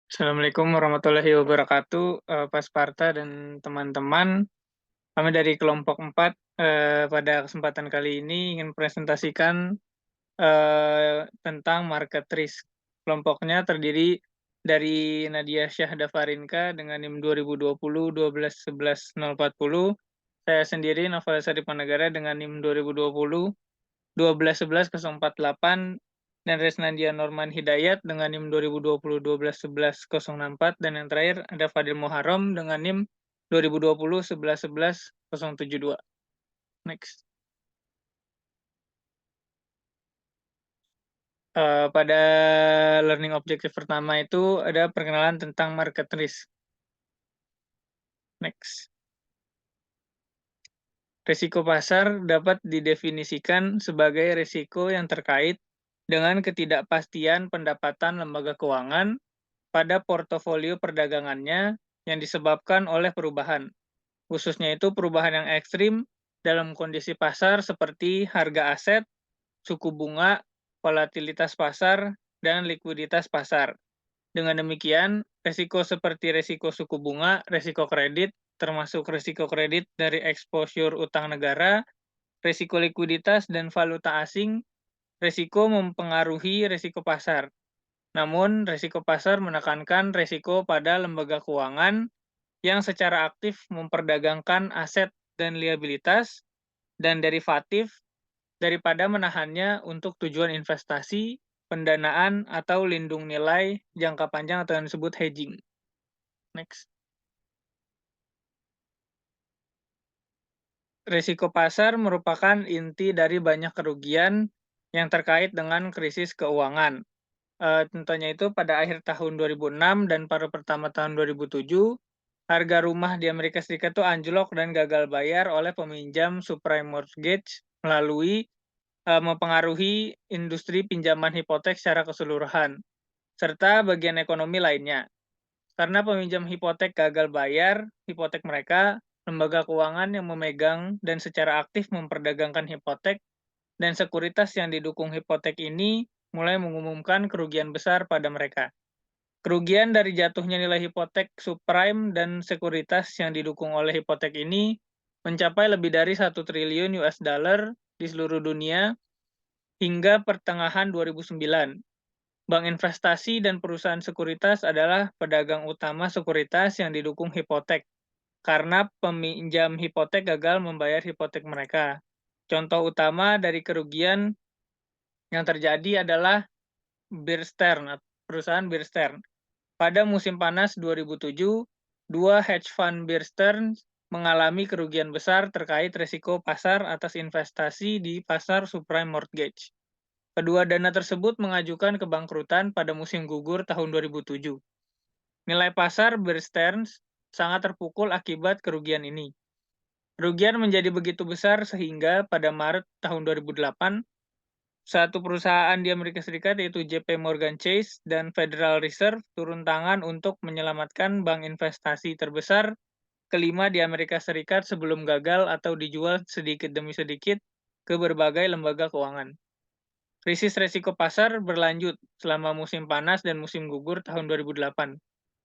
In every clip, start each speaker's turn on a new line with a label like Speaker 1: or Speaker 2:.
Speaker 1: Assalamualaikum warahmatullahi wabarakatuh, Pak Sparta dan teman-teman. Kami dari kelompok 4 pada kesempatan kali ini ingin presentasikan tentang market risk. Kelompoknya terdiri dari Nadia Syahdafarinka dengan NIM 2020 1211040. Saya sendiri Novalesa Diponegara dengan NIM 2020 1211048 dan Resnandia Norman Hidayat dengan NIM 2020 1211064 dan yang terakhir ada Fadil Muharram dengan NIM 2020 1111072. Next. Pada learning objective pertama itu ada perkenalan tentang market risk. Next. Risiko pasar dapat didefinisikan sebagai risiko yang terkait dengan ketidakpastian pendapatan lembaga keuangan pada portofolio perdagangannya yang disebabkan oleh perubahan, khususnya itu perubahan yang ekstrim dalam kondisi pasar seperti harga aset, suku bunga, volatilitas pasar, dan likuiditas pasar. Dengan demikian, risiko seperti risiko suku bunga, risiko kredit, termasuk risiko kredit dari exposure utang negara, risiko likuiditas dan valuta asing, risiko mempengaruhi risiko pasar. Namun, risiko pasar menekankan risiko pada lembaga keuangan yang secara aktif memperdagangkan aset dan liabilitas dan derivatif daripada menahannya untuk tujuan investasi, pendanaan, atau lindung nilai jangka panjang atau yang disebut hedging. Next. Risiko pasar merupakan inti dari banyak kerugian yang terkait dengan krisis keuangan. Contohnya itu pada akhir tahun 2006 dan pada pertama tahun 2007, harga rumah di Amerika Serikat itu anjlok dan gagal bayar oleh peminjam subprime mortgage melalui mempengaruhi industri pinjaman hipotek secara keseluruhan, serta bagian ekonomi lainnya. Karena peminjam hipotek gagal bayar hipotek mereka, lembaga keuangan yang memegang dan secara aktif memperdagangkan hipotek dan sekuritas yang didukung hipotek ini mulai mengumumkan kerugian besar pada mereka. Kerugian dari jatuhnya nilai hipotek subprime dan sekuritas yang didukung oleh hipotek ini mencapai lebih dari 1 triliun US dollar di seluruh dunia hingga pertengahan 2009. Bank investasi dan perusahaan sekuritas adalah pedagang utama sekuritas yang didukung hipotek karena peminjam hipotek gagal membayar hipotek mereka. Contoh utama dari kerugian yang terjadi adalah Bear Stearns, perusahaan Bear Stearns. Pada musim panas 2007, dua hedge fund Bear Stearns mengalami kerugian besar terkait risiko pasar atas investasi di pasar subprime mortgage. Kedua dana tersebut mengajukan kebangkrutan pada musim gugur tahun 2007. Nilai pasar Bear Stearns sangat terpukul akibat kerugian ini. Kerugian menjadi begitu besar sehingga pada Maret tahun 2008, satu perusahaan di Amerika Serikat yaitu JP Morgan Chase dan Federal Reserve turun tangan untuk menyelamatkan bank investasi terbesar kelima di Amerika Serikat sebelum gagal atau dijual sedikit demi sedikit ke berbagai lembaga keuangan. Krisis resiko pasar berlanjut selama musim panas dan musim gugur tahun 2008.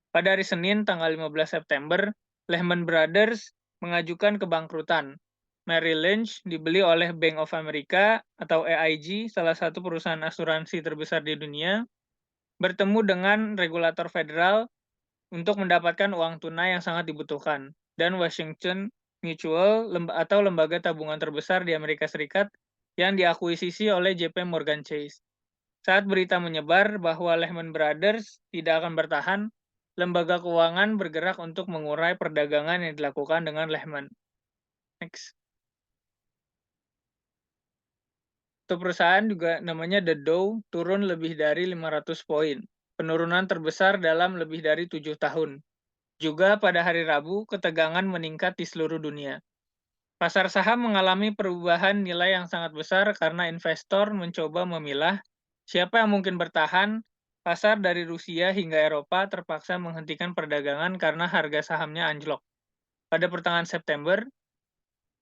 Speaker 1: Pada hari Senin tanggal 15 September, Lehman Brothers mengajukan kebangkrutan. Merrill Lynch dibeli oleh Bank of America atau AIG, salah satu perusahaan asuransi terbesar di dunia, bertemu dengan regulator federal untuk mendapatkan uang tunai yang sangat dibutuhkan. Dan Washington Mutual atau lembaga tabungan terbesar di Amerika Serikat yang diakuisisi oleh JP Morgan Chase. Saat berita menyebar bahwa Lehman Brothers tidak akan bertahan, lembaga keuangan bergerak untuk mengurai perdagangan yang dilakukan dengan Lehman. Next. Untuk perusahaan juga namanya The Dow turun lebih dari 500 poin. Penurunan terbesar dalam lebih dari 7 tahun. Juga pada hari Rabu, ketegangan meningkat di seluruh dunia. Pasar saham mengalami perubahan nilai yang sangat besar karena investor mencoba memilah siapa yang mungkin bertahan. Pasar dari Rusia hingga Eropa terpaksa menghentikan perdagangan karena harga sahamnya anjlok. Pada pertengahan September,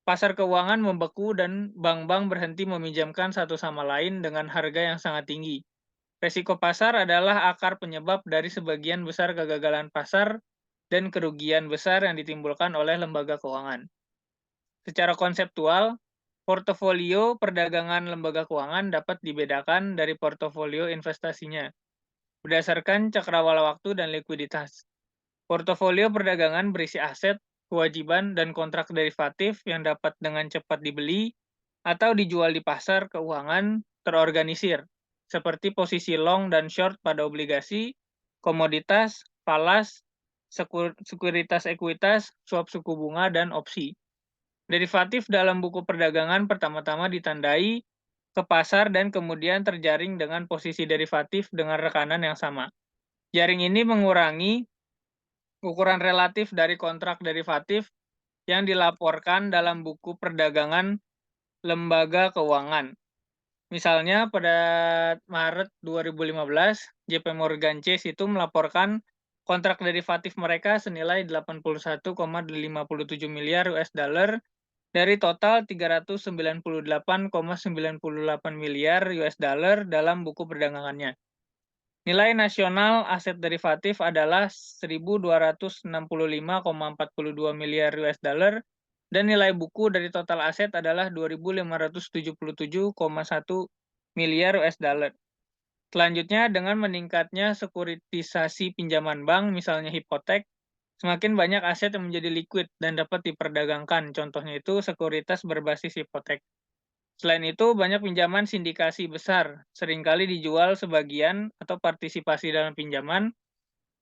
Speaker 1: pasar keuangan membeku dan bank-bank berhenti meminjamkan satu sama lain dengan harga yang sangat tinggi. Resiko pasar adalah akar penyebab dari sebagian besar kegagalan pasar dan kerugian besar yang ditimbulkan oleh lembaga keuangan. Secara konseptual, portofolio perdagangan lembaga keuangan dapat dibedakan dari portofolio investasinya berdasarkan cakrawala waktu dan likuiditas. Portofolio perdagangan berisi aset, kewajiban, dan kontrak derivatif yang dapat dengan cepat dibeli atau dijual di pasar keuangan terorganisir, seperti posisi long dan short pada obligasi, komoditas, falas, sekuritas ekuitas, swap suku bunga, dan opsi. Derivatif dalam buku perdagangan pertama-tama ditandai ke pasar dan kemudian terjaring dengan posisi derivatif dengan rekanan yang sama. Jaring ini mengurangi ukuran relatif dari kontrak derivatif yang dilaporkan dalam buku perdagangan lembaga keuangan. Misalnya pada Maret 2015, JP Morgan Chase itu melaporkan kontrak derivatif mereka senilai 81,57 miliar US dollar dari total 398,98 miliar US dollar dalam buku perdagangannya. Nilai nasional aset derivatif adalah 1.265,42 miliar US dollar dan nilai buku dari total aset adalah 2.577,1 miliar US dollar. Selanjutnya, dengan meningkatnya sekuritisasi pinjaman bank, misalnya hipotek, semakin banyak aset yang menjadi liquid dan dapat diperdagangkan. Contohnya itu sekuritas berbasis hipotek. Selain itu, banyak pinjaman sindikasi besar, seringkali dijual sebagian atau partisipasi dalam pinjaman.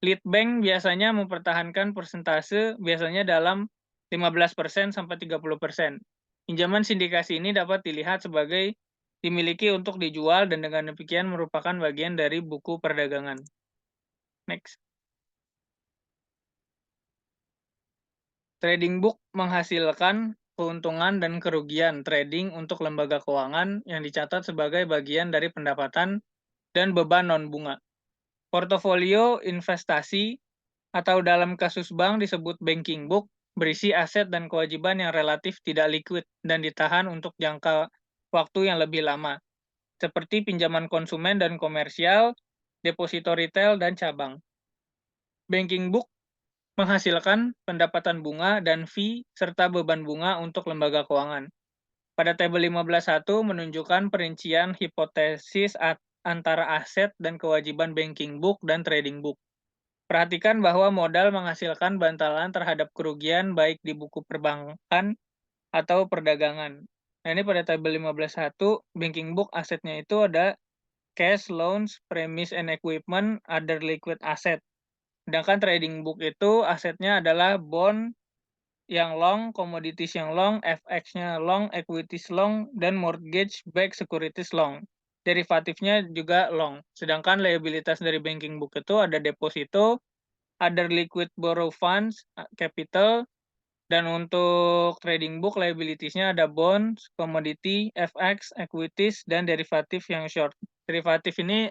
Speaker 1: Lead bank biasanya mempertahankan persentase biasanya dalam 15% sampai 30%. Pinjaman sindikasi ini dapat dilihat sebagai dimiliki untuk dijual dan dengan demikian merupakan bagian dari buku perdagangan. Next. Trading book menghasilkan keuntungan dan kerugian trading untuk lembaga keuangan yang dicatat sebagai bagian dari pendapatan dan beban non-bunga. Portofolio investasi atau dalam kasus bank disebut banking book berisi aset dan kewajiban yang relatif tidak liquid dan ditahan untuk jangka waktu yang lebih lama, seperti pinjaman konsumen dan komersial, deposito retail, dan cabang. Banking book menghasilkan pendapatan bunga dan fee serta beban bunga untuk lembaga keuangan. Pada tabel 15.1 menunjukkan perincian hipotesis antara aset dan kewajiban banking book dan trading book. Perhatikan bahwa modal menghasilkan bantalan terhadap kerugian baik di buku perbankan atau perdagangan. Nah, ini pada tabel 15.1 banking book asetnya itu ada cash, loans, premise and equipment, other liquid asset. Sedangkan trading book itu asetnya adalah bond yang long, commodities yang long, FX-nya long, equities long, dan mortgage backed securities long. Derivatifnya juga long. Sedangkan liabilitas dari banking book itu ada deposito, other liquid borrow funds, capital, dan untuk trading book liabilities-nya ada bonds, commodity, FX, equities, dan derivatif yang short. Derivatif ini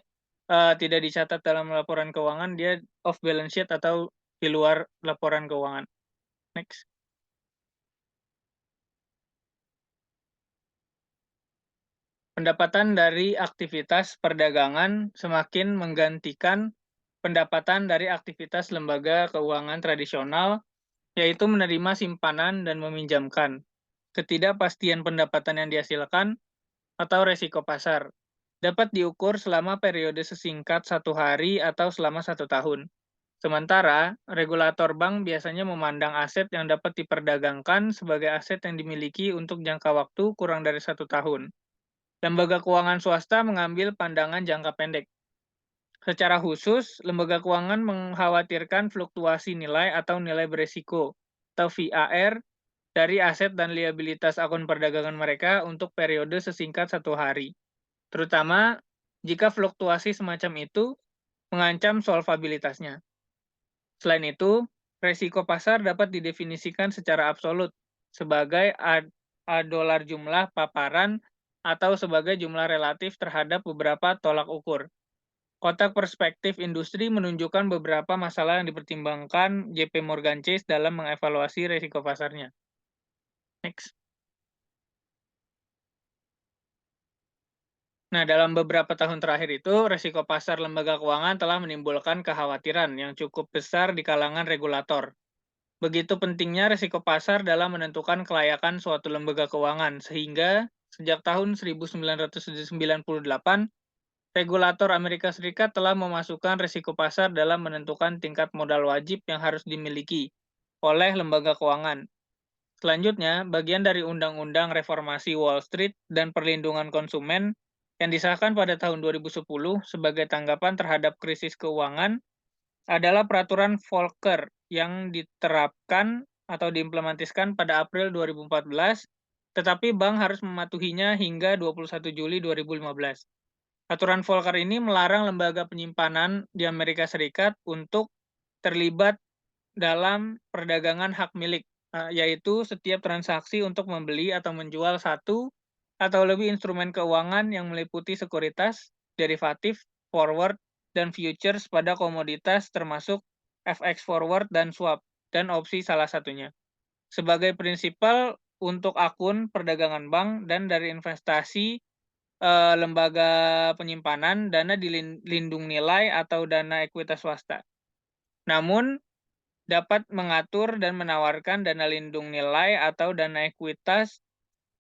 Speaker 1: tidak dicatat dalam laporan keuangan, dia off balance sheet atau di luar laporan keuangan. Next. Pendapatan dari aktivitas perdagangan semakin menggantikan pendapatan dari aktivitas lembaga keuangan tradisional, yaitu menerima simpanan dan meminjamkan. Ketidakpastian pendapatan yang dihasilkan atau resiko pasar dapat diukur selama periode sesingkat 1 hari atau selama 1 tahun. Sementara, regulator bank biasanya memandang aset yang dapat diperdagangkan sebagai aset yang dimiliki untuk jangka waktu kurang dari 1 tahun. Lembaga keuangan swasta mengambil pandangan jangka pendek. Secara khusus, lembaga keuangan mengkhawatirkan fluktuasi nilai atau nilai beresiko atau VAR dari aset dan liabilitas akun perdagangan mereka untuk periode sesingkat 1 hari. Terutama jika fluktuasi semacam itu mengancam solvabilitasnya. Selain itu, resiko pasar dapat didefinisikan secara absolut sebagai dolar jumlah paparan atau sebagai jumlah relatif terhadap beberapa tolak ukur. Kotak perspektif industri menunjukkan beberapa masalah yang dipertimbangkan JP Morgan Chase dalam mengevaluasi resiko pasarnya. Next. Nah, dalam beberapa tahun terakhir itu, resiko pasar lembaga keuangan telah menimbulkan kekhawatiran yang cukup besar di kalangan regulator. Begitu pentingnya resiko pasar dalam menentukan kelayakan suatu lembaga keuangan, sehingga sejak tahun 1998, regulator Amerika Serikat telah memasukkan resiko pasar dalam menentukan tingkat modal wajib yang harus dimiliki oleh lembaga keuangan. Selanjutnya, bagian dari Undang-Undang Reformasi Wall Street dan Perlindungan Konsumen yang disahkan pada tahun 2010 sebagai tanggapan terhadap krisis keuangan adalah peraturan Volcker yang diterapkan atau diimplementasikan pada April 2014, tetapi bank harus mematuhinya hingga 21 Juli 2015. Aturan Volcker ini melarang lembaga penyimpanan di Amerika Serikat untuk terlibat dalam perdagangan hak milik, yaitu setiap transaksi untuk membeli atau menjual satu atau lebih instrumen keuangan yang meliputi sekuritas, derivatif, forward, dan futures pada komoditas termasuk FX forward dan swap, dan opsi salah satunya. Sebagai prinsipal untuk akun perdagangan bank dan dari investasi lembaga penyimpanan, dana dilindung nilai atau dana ekuitas swasta. Namun, dapat mengatur dan menawarkan dana lindung nilai atau dana ekuitas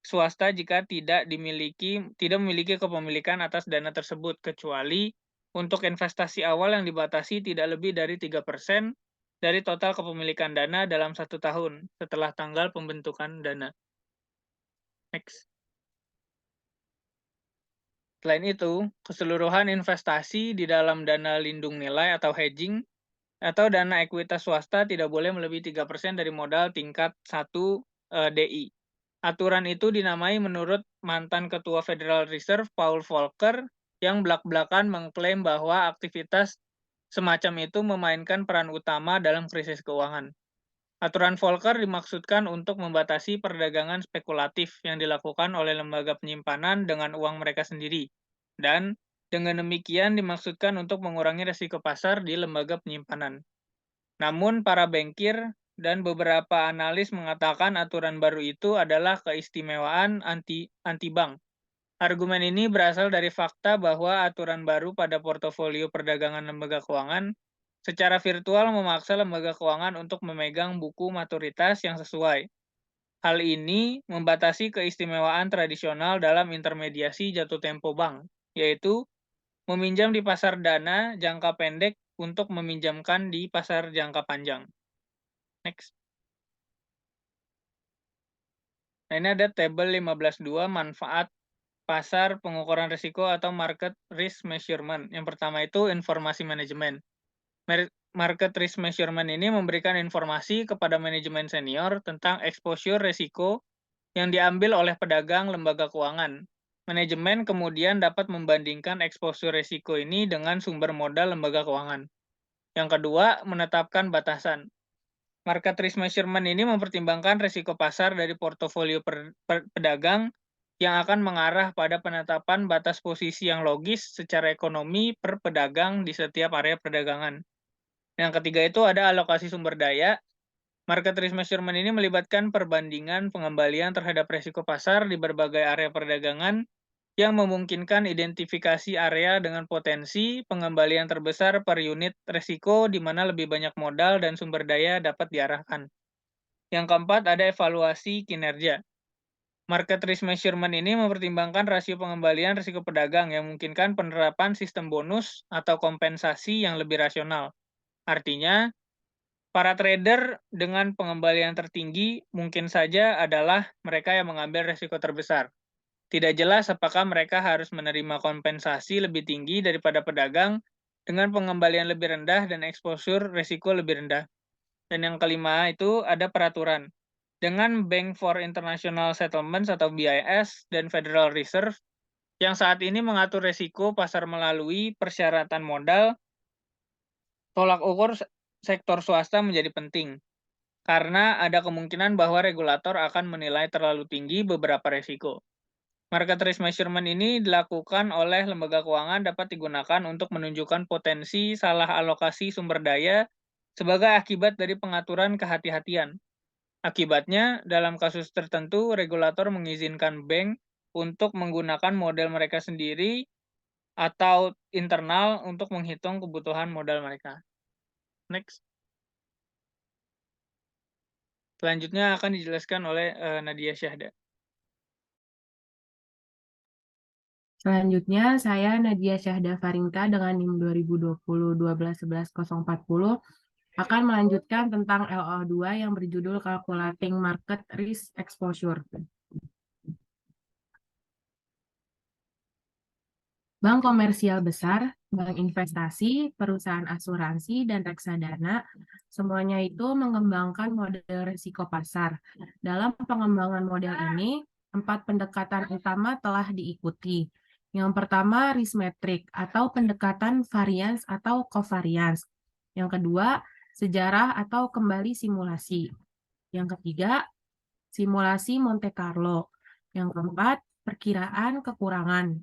Speaker 1: swasta jika tidak memiliki kepemilikan atas dana tersebut, kecuali untuk investasi awal yang dibatasi tidak lebih dari 3% dari total kepemilikan dana dalam 1 tahun setelah tanggal pembentukan dana. Next. Selain itu, keseluruhan investasi di dalam dana lindung nilai atau hedging atau dana ekuitas swasta tidak boleh melebihi 3% dari modal tingkat 1 DI. Aturan itu dinamai menurut mantan Ketua Federal Reserve Paul Volcker yang belak-belakan mengklaim bahwa aktivitas semacam itu memainkan peran utama dalam krisis keuangan. Aturan Volcker dimaksudkan untuk membatasi perdagangan spekulatif yang dilakukan oleh lembaga penyimpanan dengan uang mereka sendiri, dan dengan demikian dimaksudkan untuk mengurangi risiko pasar di lembaga penyimpanan. Namun para bankir dan beberapa analis mengatakan aturan baru itu adalah keistimewaan anti-bank. Argumen ini berasal dari fakta bahwa aturan baru pada portofolio perdagangan lembaga keuangan secara virtual memaksa lembaga keuangan untuk memegang buku maturitas yang sesuai. Hal ini membatasi keistimewaan tradisional dalam intermediasi jatuh tempo bank, yaitu meminjam di pasar dana jangka pendek untuk meminjamkan di pasar jangka panjang. Next. Nah, ini ada tabel 15.2 manfaat pasar pengukuran risiko atau market risk measurement. Yang pertama itu informasi manajemen. Market risk measurement ini memberikan informasi kepada manajemen senior tentang exposure risiko yang diambil oleh pedagang lembaga keuangan. Manajemen kemudian dapat membandingkan exposure risiko ini dengan sumber modal lembaga keuangan. Yang kedua, menetapkan batasan. Market risk measurement ini mempertimbangkan risiko pasar dari portofolio pedagang yang akan mengarah pada penetapan batas posisi yang logis secara ekonomi per pedagang di setiap area perdagangan. Yang ketiga itu ada alokasi sumber daya. Market risk measurement ini melibatkan perbandingan pengembalian terhadap risiko pasar di berbagai area perdagangan yang memungkinkan identifikasi area dengan potensi pengembalian terbesar per unit risiko di mana lebih banyak modal dan sumber daya dapat diarahkan. Yang keempat ada evaluasi kinerja. Market risk measurement ini mempertimbangkan rasio pengembalian risiko pedagang yang memungkinkan penerapan sistem bonus atau kompensasi yang lebih rasional. Artinya, para trader dengan pengembalian tertinggi mungkin saja adalah mereka yang mengambil risiko terbesar. Tidak jelas apakah mereka harus menerima kompensasi lebih tinggi daripada pedagang dengan pengembalian lebih rendah dan exposure risiko lebih rendah. Dan yang kelima itu ada peraturan. Dengan Bank for International Settlements atau BIS dan Federal Reserve yang saat ini mengatur risiko pasar melalui persyaratan modal, tolak ukur sektor swasta menjadi penting, karena ada kemungkinan bahwa regulator akan menilai terlalu tinggi beberapa risiko. Market risk measurement ini dilakukan oleh lembaga keuangan dapat digunakan untuk menunjukkan potensi salah alokasi sumber daya sebagai akibat dari pengaturan kehati-hatian. Akibatnya, dalam kasus tertentu, regulator mengizinkan bank untuk menggunakan model mereka sendiri atau internal untuk menghitung kebutuhan modal mereka. Next. Selanjutnya akan dijelaskan oleh Nadia Syahda.
Speaker 2: Selanjutnya, saya Nadia Syahda Farinka dengan NIM 2020 1211040 akan melanjutkan tentang LO2 yang berjudul Calculating Market Risk Exposure. Bank komersial besar, bank investasi, perusahaan asuransi, dan reksadana, semuanya itu mengembangkan model risiko pasar. Dalam pengembangan model ini, 4 pendekatan utama telah diikuti. Yang pertama, risk metric atau pendekatan variance atau covariance. Yang kedua, sejarah atau kembali simulasi. Yang ketiga, simulasi Monte Carlo. Yang keempat, perkiraan kekurangan.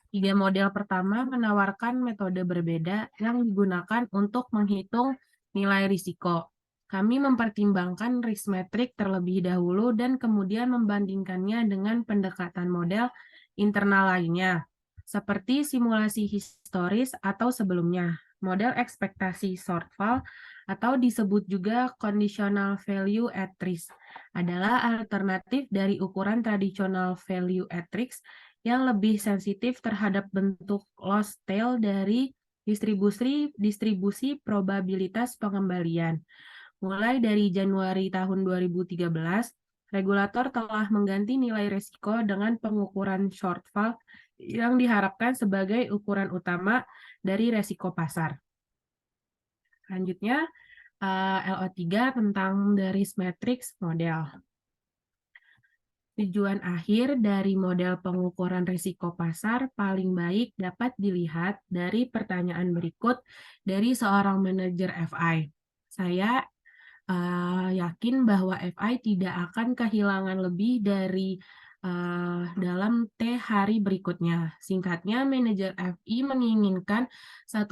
Speaker 2: 3 model pertama menawarkan metode berbeda yang digunakan untuk menghitung nilai risiko. Kami mempertimbangkan risk metric terlebih dahulu dan kemudian membandingkannya dengan pendekatan model internal lainnya, seperti simulasi historis atau sebelumnya, model ekspektasi shortfall atau disebut juga conditional value at risk adalah alternatif dari ukuran tradisional value at risk yang lebih sensitif terhadap bentuk loss tail dari distribusi probabilitas pengembalian. Mulai dari Januari tahun 2013, regulator telah mengganti nilai risiko dengan pengukuran shortfall yang diharapkan sebagai ukuran utama dari risiko pasar. Selanjutnya, LO3 tentang the risk matrix model. Tujuan akhir dari model pengukuran risiko pasar paling baik dapat dilihat dari pertanyaan berikut dari seorang manajer FI. Saya yakin bahwa FI tidak akan kehilangan lebih dari dalam T hari berikutnya. Singkatnya, manajer FI menginginkan $1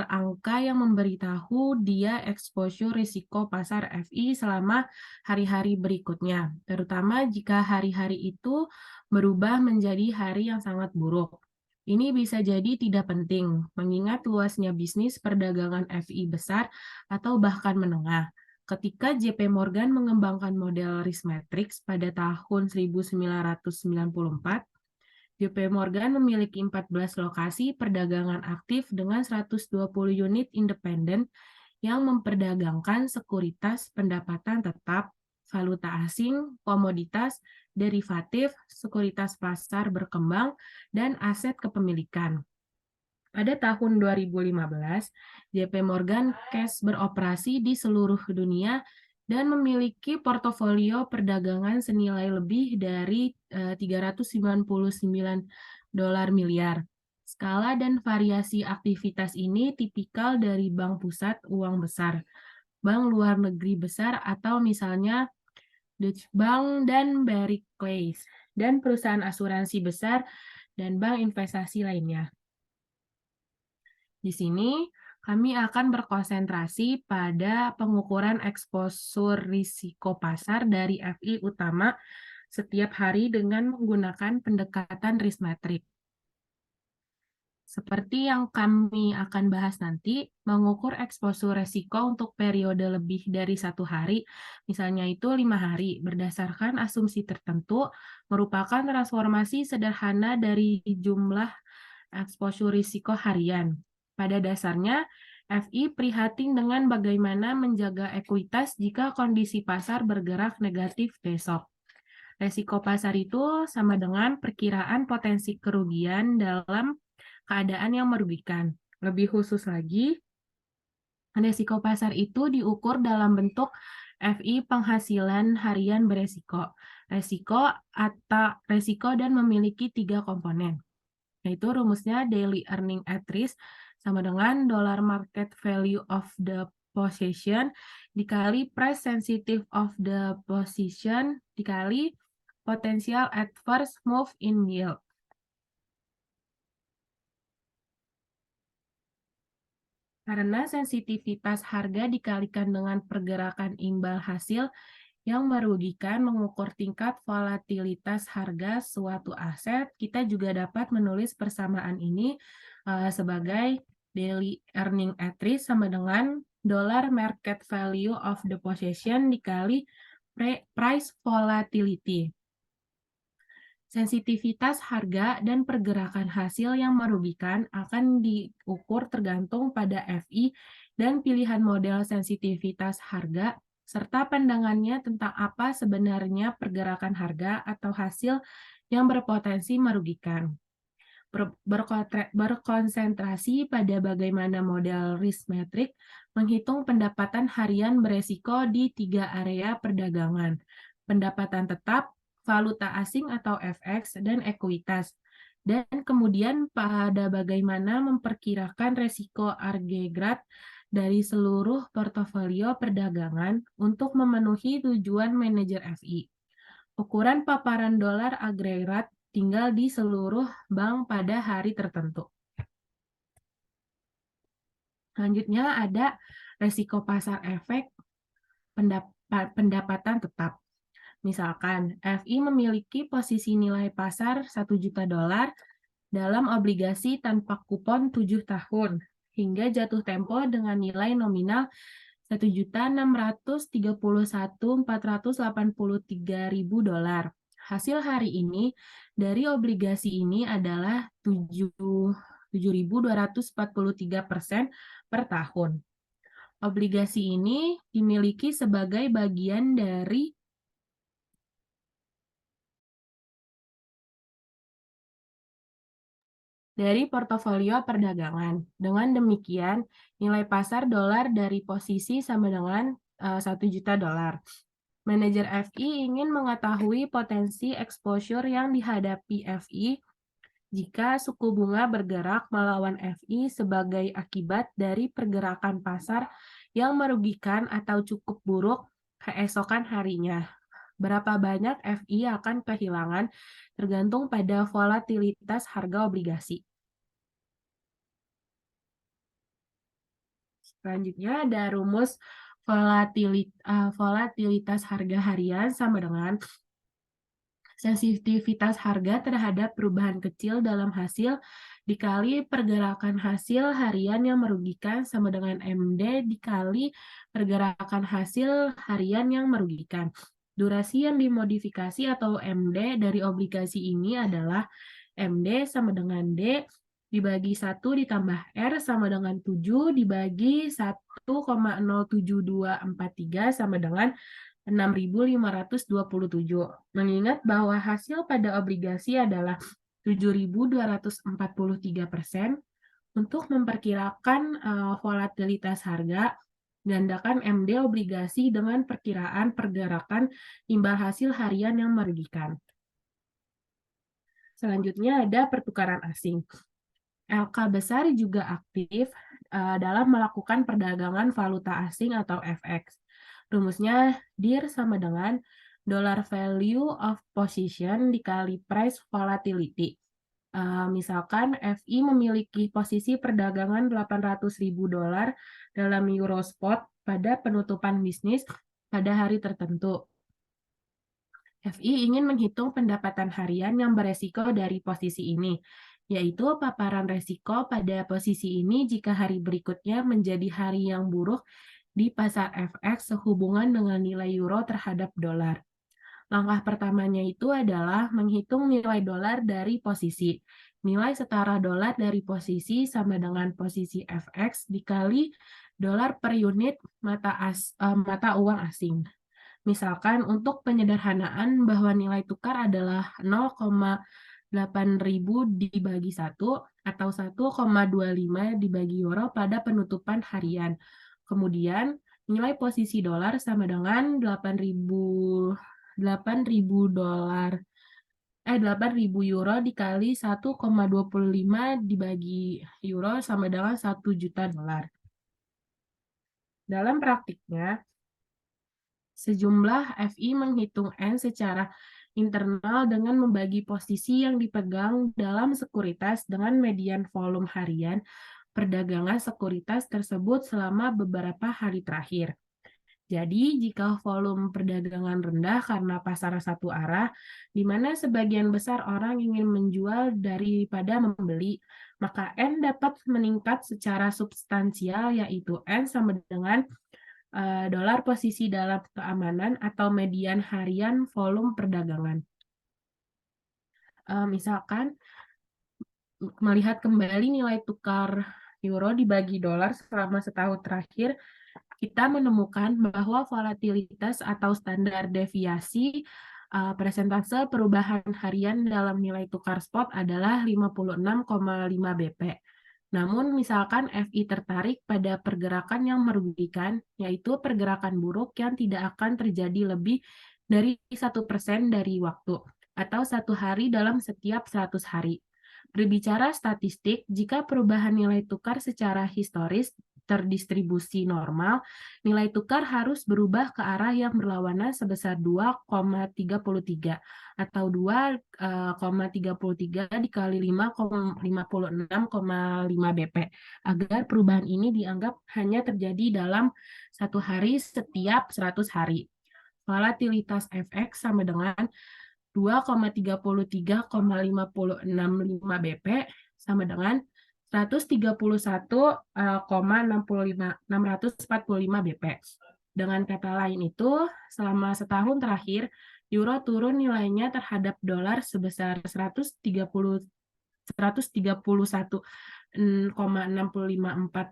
Speaker 2: angka yang memberitahu dia exposure risiko pasar FI selama hari-hari berikutnya, terutama jika hari-hari itu berubah menjadi hari yang sangat buruk. Ini bisa jadi tidak penting, mengingat luasnya bisnis perdagangan FI besar atau bahkan menengah. Ketika JP Morgan mengembangkan model risk matrix pada tahun 1994, JP Morgan memiliki 14 lokasi perdagangan aktif dengan 120 unit independen yang memperdagangkan sekuritas pendapatan tetap, valuta asing, komoditas, derivatif, sekuritas pasar berkembang, dan aset kepemilikan. Pada tahun 2015, JP Morgan Chase beroperasi di seluruh dunia dan memiliki portofolio perdagangan senilai lebih dari $399 miliar. Skala dan variasi aktivitas ini tipikal dari bank pusat uang besar, bank luar negeri besar atau misalnya Deutsche Bank dan Barclays, dan perusahaan asuransi besar dan bank investasi lainnya. Di sini, kami akan berkonsentrasi pada pengukuran eksposur risiko pasar dari FI utama setiap hari dengan menggunakan pendekatan risk matrix. Seperti yang kami akan bahas nanti, mengukur eksposur risiko untuk periode lebih dari 1 hari, misalnya itu 5 hari, berdasarkan asumsi tertentu, merupakan transformasi sederhana dari jumlah eksposur risiko harian. Pada dasarnya, FI prihatin dengan bagaimana menjaga ekuitas jika kondisi pasar bergerak negatif besok. Resiko pasar itu sama dengan perkiraan potensi kerugian dalam keadaan yang merugikan. Lebih khusus lagi, resiko pasar itu diukur dalam bentuk FI penghasilan harian beresiko. Resiko dan memiliki 3 komponen, yaitu rumusnya daily earning at risk sama dengan dollar market value of the position dikali price sensitive of the position dikali potential adverse move in yield. Karena sensitivitas harga dikalikan dengan pergerakan imbal hasil yang merugikan mengukur tingkat volatilitas harga suatu aset, kita juga dapat menulis persamaan ini sebagai daily earning at risk sama dengan dollar market value of the position dikali price volatility. Sensitivitas harga dan pergerakan hasil yang merugikan akan diukur tergantung pada FI dan pilihan model sensitivitas harga, serta pandangannya tentang apa sebenarnya pergerakan harga atau hasil yang berpotensi merugikan. Berkonsentrasi pada bagaimana model risk metric menghitung pendapatan harian beresiko di 3 area perdagangan: pendapatan tetap, valuta asing atau FX, dan ekuitas. Dan kemudian pada bagaimana memperkirakan resiko agregat dari seluruh portofolio perdagangan untuk memenuhi tujuan manajer FI. Ukuran paparan dolar agregat tinggal di seluruh bank pada hari tertentu. Selanjutnya ada resiko pasar efek pendapatan tetap. Misalkan, FI memiliki posisi nilai pasar 1 juta dolar dalam obligasi tanpa kupon 7 tahun, hingga jatuh tempo dengan nilai nominal 1.631.483.000 dolar. Hasil hari ini dari obligasi ini adalah 7.243% per tahun. Obligasi ini dimiliki sebagai bagian dari portofolio perdagangan. Dengan demikian, nilai pasar dolar dari posisi sama dengan 1 juta dolar. Manajer FI ingin mengetahui potensi exposure yang dihadapi FI jika suku bunga bergerak melawan FI sebagai akibat dari pergerakan pasar yang merugikan atau cukup buruk keesokan harinya. Berapa banyak FI akan kehilangan tergantung pada volatilitas harga obligasi. Selanjutnya ada rumus volatilitas harga harian sama dengan sensitivitas harga terhadap perubahan kecil dalam hasil dikali pergerakan hasil harian yang merugikan sama dengan MD dikali pergerakan hasil harian yang merugikan. Durasi yang dimodifikasi atau MD dari obligasi ini adalah MD sama dengan D dibagi 1 ditambah R sama dengan 7 dibagi 1,07243 sama dengan 6.527. Mengingat bahwa hasil pada obligasi adalah 7.243%, untuk memperkirakan volatilitas harga, gandakan MD obligasi dengan perkiraan pergerakan imbal hasil harian yang merugikan. Selanjutnya ada pertukaran asing. LK besar juga aktif dalam melakukan perdagangan valuta asing atau FX. Rumusnya DIR sama dengan dollar value of position dikali price volatility. Misalkan FI memiliki posisi perdagangan 800.000 dolar dalam euro spot pada penutupan bisnis pada hari tertentu. FI ingin menghitung pendapatan harian yang beresiko dari posisi ini, yaitu paparan resiko pada posisi ini jika hari berikutnya menjadi hari yang buruk di pasar FX sehubungan dengan nilai euro terhadap dolar. Langkah pertamanya itu adalah menghitung nilai dolar dari posisi. Nilai setara dolar dari posisi sama dengan posisi FX dikali dolar per unit mata uang asing. Misalkan untuk penyederhanaan bahwa nilai tukar adalah 0,8.000 dibagi 1 atau 1,25 dibagi euro pada penutupan harian. Kemudian nilai posisi dolar sama dengan 8.000 euro dikali 1,25 dibagi euro sama dengan 1 juta dolar. Dalam praktiknya, sejumlah FI menghitung N secara internal dengan membagi posisi yang dipegang dalam sekuritas dengan median volume harian perdagangan sekuritas tersebut selama beberapa hari terakhir. Jadi, jika volume perdagangan rendah karena pasar satu arah, di mana sebagian besar orang ingin menjual daripada membeli, maka N dapat meningkat secara substansial, yaitu N sama dengan dolar posisi dalam keamanan atau median harian volume perdagangan. Misalkan, melihat kembali nilai tukar euro dibagi dolar selama setahun terakhir, kita menemukan bahwa volatilitas atau standar deviasi persentase perubahan harian dalam nilai tukar spot adalah 56,5 BP. Namun misalkan FI tertarik pada pergerakan yang merugikan, yaitu pergerakan buruk yang tidak akan terjadi lebih dari 1% dari waktu, atau 1 hari dalam setiap 100 hari. Berbicara statistik, jika perubahan nilai tukar secara historis terdistribusi normal, nilai tukar harus berubah ke arah yang berlawanan sebesar 2,33 atau 2,33 dikali 5,56,5 BP agar perubahan ini dianggap hanya terjadi dalam 1 hari setiap 100 hari. Volatilitas FX sama dengan 2,33,565 BP sama dengan 131,645 BP. Dengan kata lain itu, selama setahun terakhir, euro turun nilainya terhadap dolar sebesar 131,654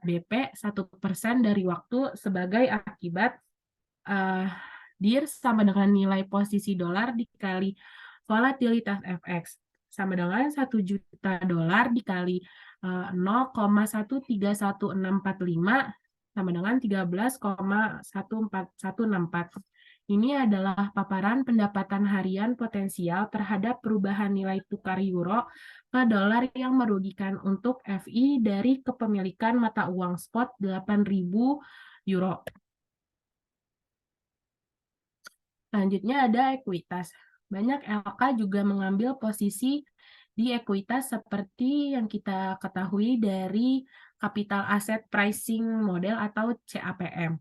Speaker 2: BP, 1% dari waktu sebagai akibat DIR sama dengan nilai posisi dolar dikali volatilitas FX sama dengan 1 juta dolar dikali 0,131645 sama dengan 13,14164. Ini adalah paparan pendapatan harian potensial terhadap perubahan nilai tukar euro ke dolar yang merugikan untuk FI dari kepemilikan mata uang spot 8.000 euro. Selanjutnya ada ekuitas. Banyak LK juga mengambil posisi di ekuitas seperti yang kita ketahui dari capital asset pricing model atau CAPM.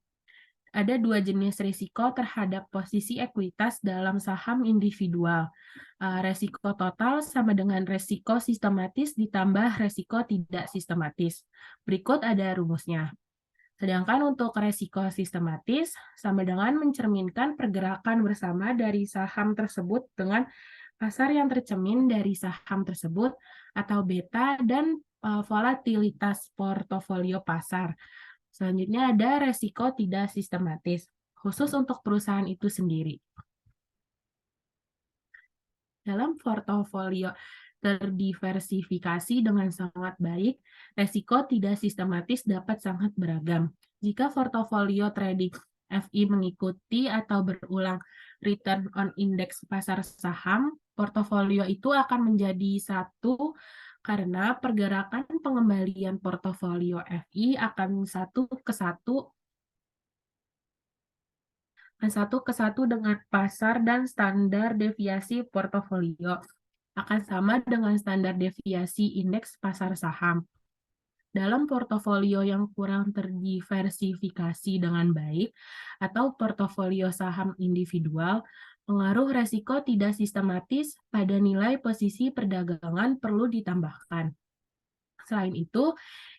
Speaker 2: Ada 2 jenis risiko terhadap posisi ekuitas dalam saham individual. Resiko total sama dengan resiko sistematis ditambah resiko tidak sistematis. Berikut ada rumusnya. Sedangkan untuk resiko sistematis sama dengan mencerminkan pergerakan bersama dari saham tersebut dengan pasar yang tercermin dari saham tersebut atau beta dan volatilitas portofolio pasar. Selanjutnya ada resiko tidak sistematis, khusus untuk perusahaan itu sendiri. Dalam portofolio terdiversifikasi dengan sangat baik, resiko tidak sistematis dapat sangat beragam. Jika portofolio trading FI mengikuti atau berulang return on index pasar saham, portofolio itu akan menjadi satu karena pergerakan pengembalian portofolio FI akan satu ke satu dengan pasar dan standar deviasi portofolio akan sama dengan standar deviasi indeks pasar saham. Dalam portofolio yang kurang terdiversifikasi dengan baik atau portofolio saham individual, pengaruh resiko tidak sistematis pada nilai posisi perdagangan perlu ditambahkan. Selain itu,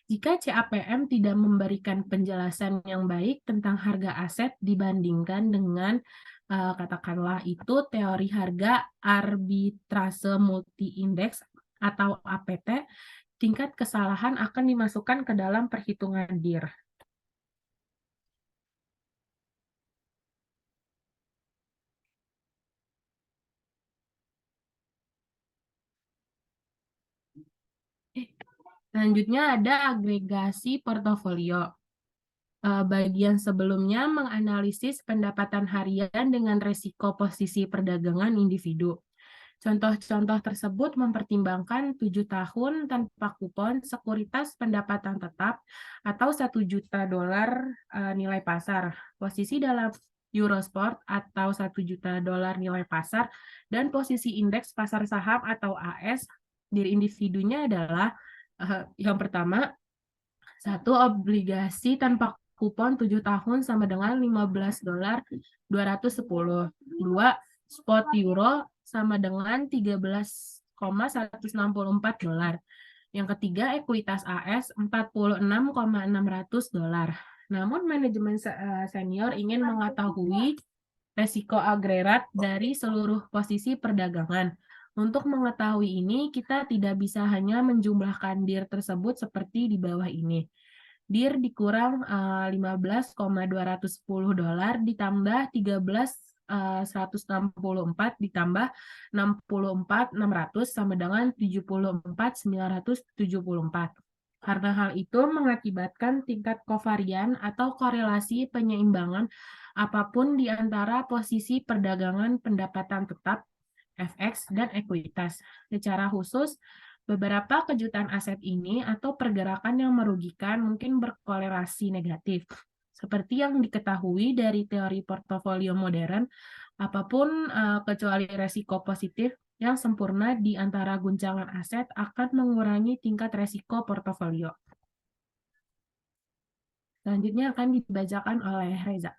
Speaker 2: jika CAPM tidak memberikan penjelasan yang baik tentang harga aset dibandingkan dengan katakanlah itu teori harga arbitrase multi-indeks atau APT, tingkat kesalahan akan dimasukkan ke dalam perhitungan DIR. Selanjutnya ada agregasi portofolio. Bagian sebelumnya menganalisis pendapatan harian dengan resiko posisi perdagangan individu. Contoh-contoh tersebut mempertimbangkan 7 tahun tanpa kupon sekuritas pendapatan tetap atau 1 juta dolar nilai pasar, posisi dalam Eurosport atau 1 juta dolar nilai pasar, dan posisi indeks pasar saham atau AS. Diri individunya adalah yang pertama, 1 obligasi tanpa kupon 7 tahun sama dengan $15.210. 2. Spot euro sama dengan $13,164. Yang ketiga, ekuitas AS $46,600. Namun manajemen senior ingin mengetahui resiko agregat dari seluruh posisi perdagangan. Untuk mengetahui ini, kita tidak bisa hanya menjumlahkan DIR tersebut seperti di bawah ini. DIR dikurang $15,210 ditambah 13.164 ditambah 64.600 sama dengan 74.974. Karena hal itu mengakibatkan tingkat kovarian atau korelasi penyeimbangan apapun di antara posisi perdagangan pendapatan tetap, FX, dan ekuitas. Secara khusus, beberapa kejutan aset ini atau pergerakan yang merugikan mungkin berkorelasi negatif. Seperti yang diketahui dari teori portofolio modern, apapun kecuali resiko positif yang sempurna di antara guncangan aset akan mengurangi tingkat resiko portofolio. Selanjutnya akan dibacakan oleh Reza.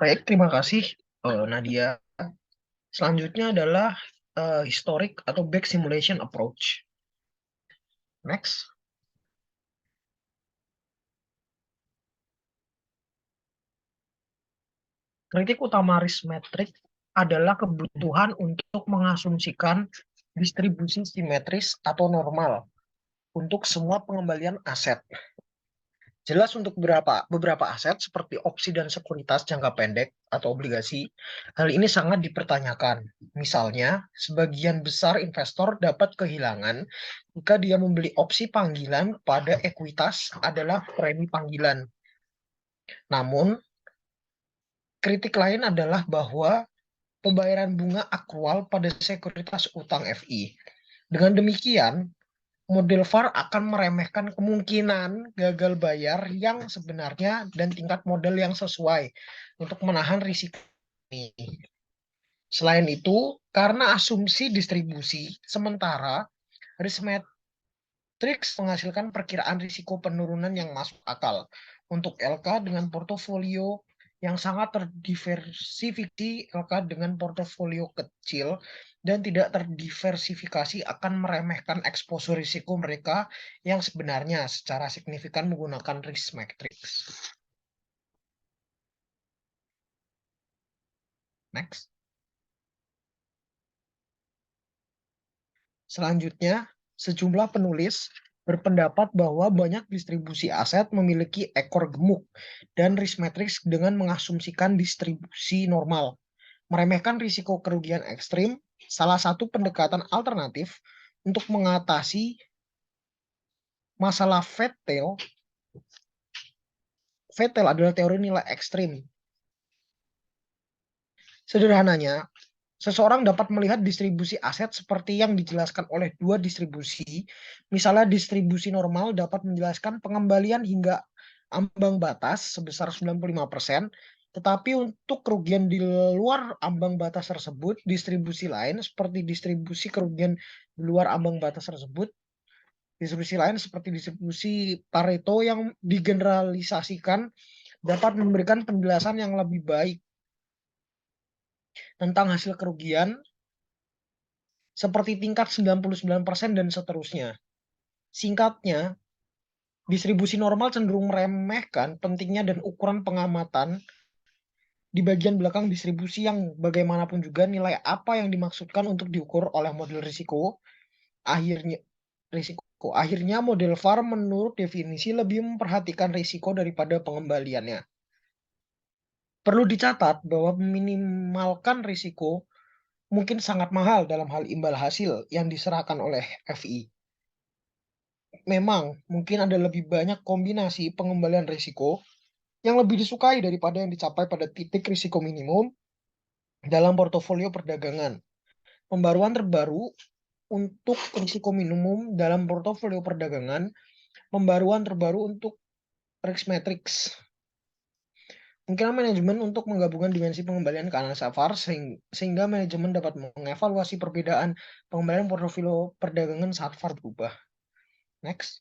Speaker 3: Baik, terima kasih Nadia. Selanjutnya adalah historic atau back simulation approach. Next. Kritik utama risk metric adalah kebutuhan untuk mengasumsikan distribusi simetris atau normal untuk semua pengembalian aset. Jelas untuk beberapa aset seperti opsi dan sekuritas jangka pendek atau obligasi, hal ini sangat dipertanyakan. Misalnya, sebagian besar investor dapat kehilangan jika dia membeli opsi panggilan pada ekuitas adalah premi panggilan. Namun, kritik lain adalah bahwa pembayaran bunga akrual pada sekuritas utang FI. Dengan demikian, model VAR akan meremehkan kemungkinan gagal bayar yang sebenarnya dan tingkat model yang sesuai untuk menahan risiko ini. Selain itu, karena asumsi distribusi sementara, risk matrix menghasilkan perkiraan risiko penurunan yang masuk akal untuk LK dengan portofolio yang sangat terdiversifikasi. LK dengan portofolio kecil dan tidak terdiversifikasi akan meremehkan eksposur risiko mereka yang sebenarnya secara signifikan menggunakan risk matrix. Next. Selanjutnya, sejumlah penulis berpendapat bahwa banyak distribusi aset memiliki ekor gemuk dan risk matrix dengan mengasumsikan distribusi normal. Meremehkan risiko kerugian ekstrim, salah satu pendekatan alternatif untuk mengatasi masalah fat tail. Fat tail adalah teori nilai ekstrim. Sederhananya, seseorang dapat melihat distribusi aset seperti yang dijelaskan oleh dua distribusi. Misalnya distribusi normal dapat menjelaskan pengembalian hingga ambang batas sebesar 95%, tetapi untuk kerugian di luar ambang batas tersebut, distribusi lain seperti distribusi kerugian di luar ambang batas tersebut, distribusi lain seperti distribusi Pareto yang digeneralisasikan dapat memberikan penjelasan yang lebih baik tentang hasil kerugian seperti tingkat 99% dan seterusnya. Singkatnya, distribusi normal cenderung meremehkan pentingnya dan ukuran pengamatan di bagian belakang distribusi yang bagaimanapun juga nilai apa yang dimaksudkan untuk diukur oleh model risiko. Akhirnya model VAR menurut definisi lebih memperhatikan risiko daripada pengembaliannya. Perlu dicatat bahwa meminimalkan risiko mungkin sangat mahal dalam hal imbal hasil yang diserahkan oleh FI. Memang mungkin ada lebih banyak kombinasi pengembalian risiko yang lebih disukai daripada yang dicapai pada titik risiko minimum dalam portofolio perdagangan. Pembaruan terbaru untuk risiko minimum dalam portofolio perdagangan, pembaruan terbaru untuk risk matrix. Kemungkinan manajemen untuk menggabungkan dimensi pengembalian ke analisa VAR sehingga manajemen dapat mengevaluasi perbedaan pengembalian portofolio perdagangan saat VAR berubah. Next.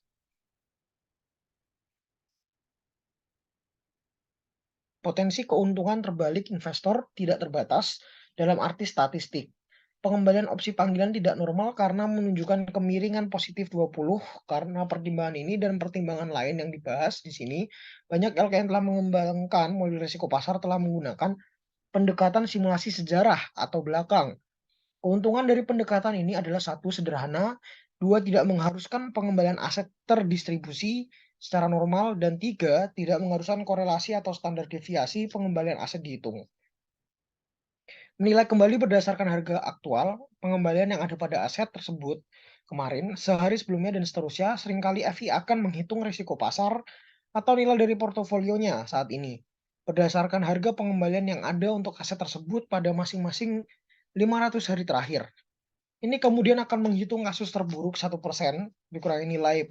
Speaker 3: Potensi keuntungan terbalik investor tidak terbatas dalam arti statistik. Pengembalian opsi panggilan tidak normal karena menunjukkan kemiringan positif 20. Karena pertimbangan ini dan pertimbangan lain yang dibahas di sini, banyak LKN telah mengembangkan model risiko pasar telah menggunakan pendekatan simulasi sejarah atau belakang. Keuntungan dari pendekatan ini adalah satu, sederhana, dua, tidak mengharuskan pengembalian aset terdistribusi secara normal, dan tiga, tidak mengharuskan korelasi atau standar deviasi pengembalian aset dihitung. Menilai kembali berdasarkan harga aktual pengembalian yang ada pada aset tersebut kemarin, sehari sebelumnya, dan seterusnya. Seringkali FI akan menghitung risiko pasar atau nilai dari portofolionya saat ini berdasarkan harga pengembalian yang ada untuk aset tersebut pada masing-masing 500 hari terakhir. Ini kemudian akan menghitung kasus terburuk 1% dikurangi nilai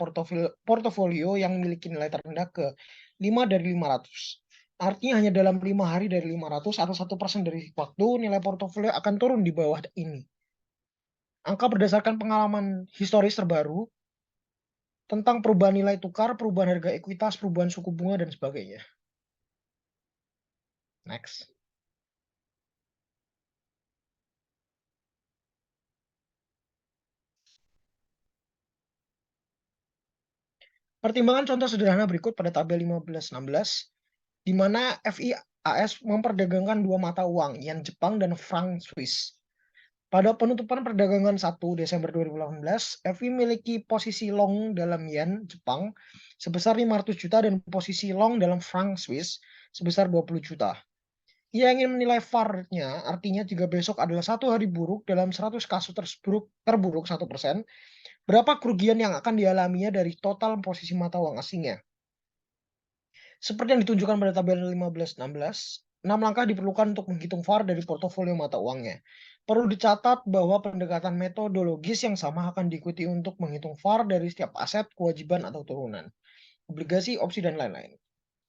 Speaker 3: portofolio yang memiliki nilai terendah ke 5 dari 500. Artinya hanya dalam 5 hari dari 500 atau 1% dari waktu, nilai portofolio akan turun di bawah ini. Angka berdasarkan pengalaman historis terbaru tentang perubahan nilai tukar, perubahan harga ekuitas, perubahan suku bunga, dan sebagainya. Next. Pertimbangan contoh sederhana berikut pada tabel 15-16, di mana FIAS memperdagangkan dua mata uang, yen Jepang dan franc Swiss. Pada penutupan perdagangan 1 Desember 2018, FI memiliki posisi long dalam yen Jepang sebesar 500 juta dan posisi long dalam franc Swiss sebesar 20 juta. Ia ingin menilai VAR-nya, artinya jika besok adalah satu hari buruk dalam 100 kasus terburuk 1%, berapa kerugian yang akan dialaminya dari total posisi mata uang asingnya. Seperti yang ditunjukkan pada tabel 15-16, 6 langkah diperlukan untuk menghitung VAR dari portofolio mata uangnya. Perlu dicatat bahwa pendekatan metodologis yang sama akan diikuti untuk menghitung VAR dari setiap aset, kewajiban, atau turunan, obligasi, opsi, dan lain-lain.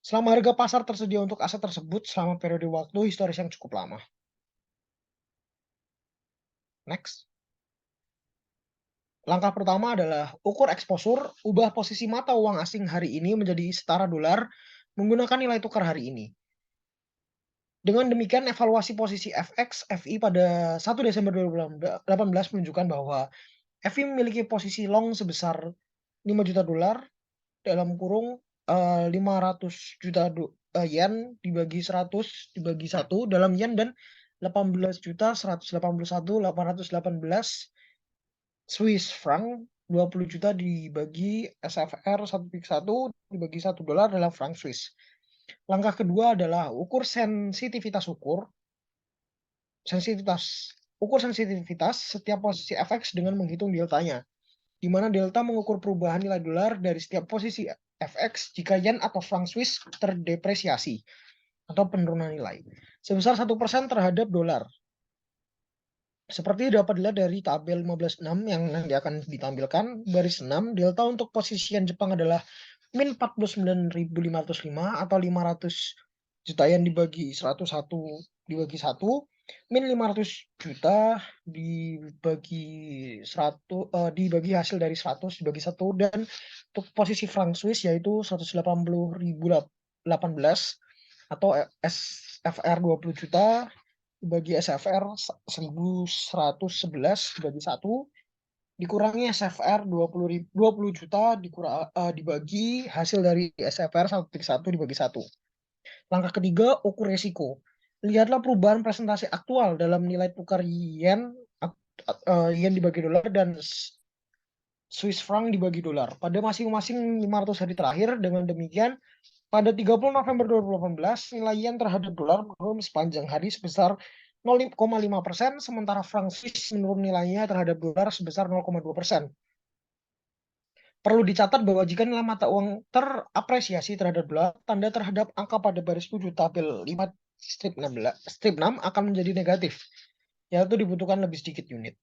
Speaker 3: Selama harga pasar tersedia untuk aset tersebut selama periode waktu historis yang cukup lama. Next. Langkah pertama adalah ukur eksposur, ubah posisi mata uang asing hari ini menjadi setara dolar menggunakan nilai tukar hari ini. Dengan demikian, evaluasi posisi FX FI pada 1 Desember 2018 menunjukkan bahwa FI memiliki posisi long sebesar 5 juta dolar dalam kurung 500 juta yen dibagi 100 dibagi 1 dalam yen dan 18.181.818 Swiss franc, 20 juta dibagi SFR 1 dibagi 1 dolar dalam franc Swiss. Langkah kedua adalah ukur sensitivitas setiap posisi FX dengan menghitung deltanya, di mana delta mengukur perubahan nilai dolar dari setiap posisi FX jika yen atau franc Swiss terdepresiasi atau penurunan nilai sebesar 1% terhadap dolar. Seperti dapat dilihat dari tabel 15.6 yang nanti akan ditampilkan, baris 6, delta untuk posisi yen Jepang adalah min 49.505 atau 500 juta yen dibagi 101 dibagi 1, min 500 juta dibagi 100 dibagi hasil dari 100 dibagi 1, dan untuk posisi franc Swiss yaitu 180.018 atau SFR 20 juta dibagi SFR 1.111 dibagi 1 dikurangi SFR 20 juta dibagi hasil dari SFR 1.1 dibagi 1. Langkah ketiga, ukur resiko. Lihatlah perubahan presentasi aktual dalam nilai tukar yen dibagi dolar dan Swiss franc dibagi dolar pada masing-masing 500 hari terakhir. Dengan demikian, pada 30 November 2018, nilai yen terhadap dolar menurun sepanjang hari sebesar 0,5%, sementara franc Swiss menurun nilainya terhadap dolar sebesar 0,2%. Perlu dicatat bahwa jika nilai mata uang terapresiasi terhadap dolar, tanda terhadap angka pada baris 7 tabel 5 strip 6 akan menjadi negatif, yaitu dibutuhkan lebih sedikit unit.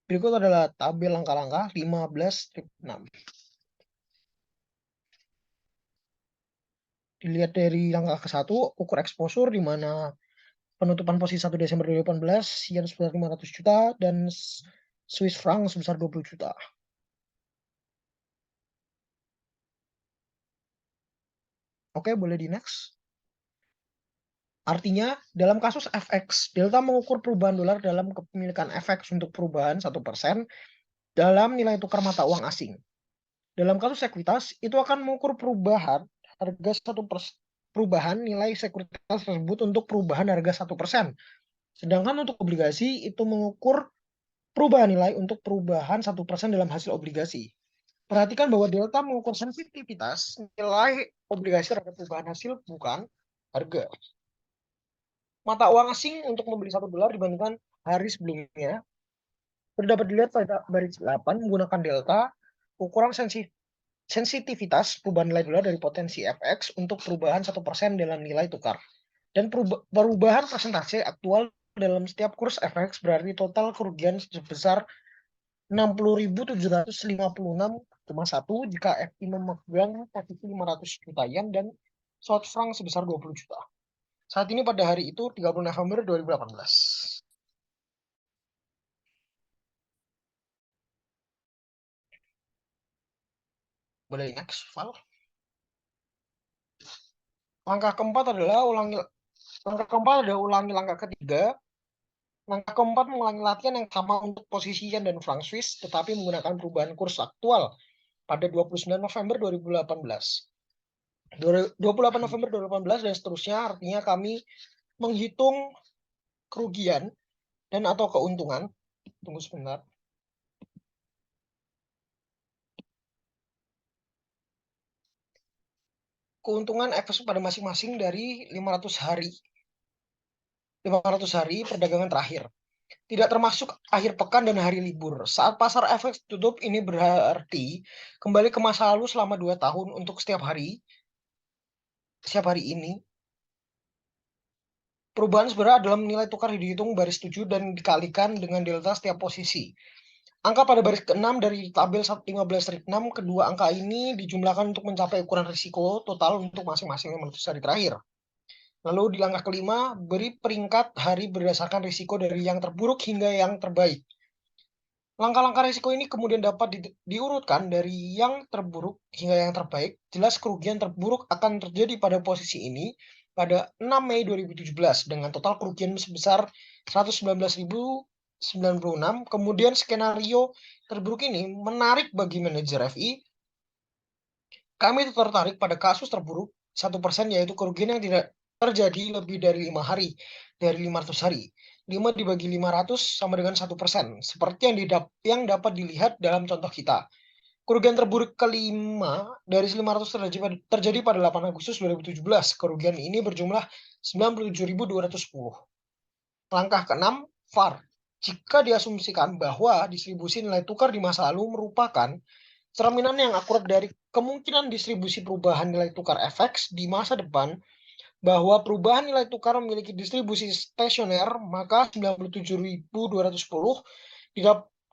Speaker 3: Berikut adalah tabel langkah-langkah 15 strip 6. dilihat dari langkah ke-1, ukur exposure di mana penutupan posisi 1 Desember 2018 yen sebesar 500 juta dan Swiss franc sebesar 20 juta. Oke, boleh di next. Artinya, dalam kasus FX, delta mengukur perubahan dolar dalam kepemilikan FX untuk perubahan 1% dalam nilai tukar mata uang asing. Dalam kasus sekuritas, itu akan mengukur perubahan perubahan nilai sekuritas tersebut untuk perubahan harga 1%. Sedangkan untuk obligasi, itu mengukur perubahan nilai untuk perubahan 1% dalam hasil obligasi. Perhatikan bahwa delta mengukur sensitivitas nilai obligasi terhadap perubahan hasil, bukan harga. Mata uang asing untuk membeli $1 dibandingkan hari sebelumnya dapat dilihat pada baris 8 menggunakan delta ukuran sensitivitas perubahan nilai dolar dari potensi FX untuk perubahan 1% dalam nilai tukar. Dan perubahan persentase aktual dalam setiap kurs FX berarti total kerugian sebesar 60.756,1 jika FI memegang posisi 500 juta yen dan Swiss franc sebesar 20 juta. Saat ini pada hari itu 30 November 2018. Boleh next, Val. Langkah keempat adalah ulangi langkah ketiga. Langkah keempat mengulangi latihan yang sama untuk posisi yen dan franc Swiss, tetapi menggunakan perubahan kurs aktual pada 29 November 2018. 28 November 2018 dan seterusnya, artinya kami menghitung kerugian dan atau keuntungan. Tunggu sebentar. Keuntungan FX pada masing-masing dari 500 hari perdagangan terakhir. Tidak termasuk akhir pekan dan hari libur. Saat pasar FX tutup, ini berarti kembali ke masa lalu selama 2 tahun untuk setiap hari ini. Perubahan sebenarnya dalam nilai tukar dihitung baris 7 dan dikalikan dengan delta setiap posisi. Angka pada baris ke-6 dari tabel 15-6, kedua angka ini dijumlahkan untuk mencapai ukuran risiko total untuk masing-masing 500 hari terakhir. Lalu di langkah kelima, beri peringkat hari berdasarkan risiko dari yang terburuk hingga yang terbaik. Langkah-langkah risiko ini kemudian dapat diurutkan dari yang terburuk hingga yang terbaik. Jelas kerugian terburuk akan terjadi pada posisi ini pada 6 Mei 2017 dengan total kerugian sebesar 119.096. Kemudian skenario terburuk ini menarik bagi manajer FI. Kami tertarik pada kasus terburuk 1%, yaitu kerugian yang tidak terjadi lebih dari 5 hari dari 500 hari. 5 dibagi 500 sama dengan 1%, seperti yang dapat dilihat dalam contoh kita. Kerugian terburuk kelima dari 500 terjadi pada 8 Agustus 2017. Kerugian ini berjumlah 97.210. Langkah ke-6, VAR. Jika diasumsikan bahwa distribusi nilai tukar di masa lalu merupakan cerminan yang akurat dari kemungkinan distribusi perubahan nilai tukar FX di masa depan, bahwa perubahan nilai tukar memiliki distribusi stasioner, maka 97.210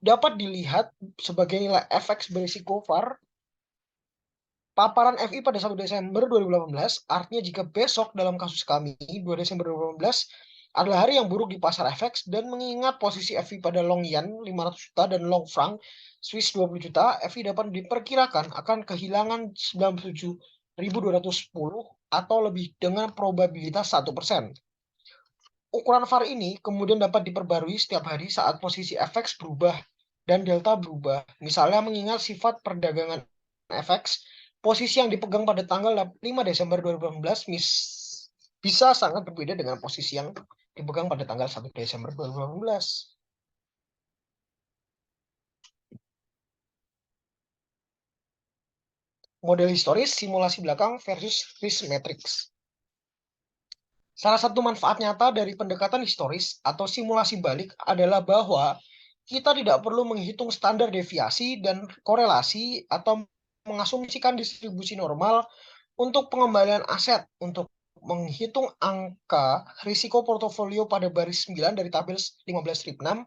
Speaker 3: dapat dilihat sebagai nilai FX berisiko VAR paparan FI pada 1 Desember 2018. Artinya jika besok dalam kasus kami 2 Desember 2018 adalah hari yang buruk di pasar FX dan mengingat posisi FI pada long yen 500 juta dan long franc Swiss 20 juta, FI dapat diperkirakan akan kehilangan 97.210 atau lebih dengan probabilitas 1%. Ukuran VAR ini kemudian dapat diperbarui setiap hari saat posisi FX berubah dan delta berubah. Misalnya mengingat sifat perdagangan FX, posisi yang dipegang pada tanggal 5 Desember 2018 bisa sangat berbeda dengan posisi yang dipegang pada tanggal 1 Desember 2018. Model historis, simulasi belakang versus risk matrix. Salah satu manfaat nyata dari pendekatan historis atau simulasi balik adalah bahwa kita tidak perlu menghitung standar deviasi dan korelasi atau mengasumsikan distribusi normal untuk pengembalian aset untuk menghitung angka risiko portofolio pada baris 9 dari tabel 15-6.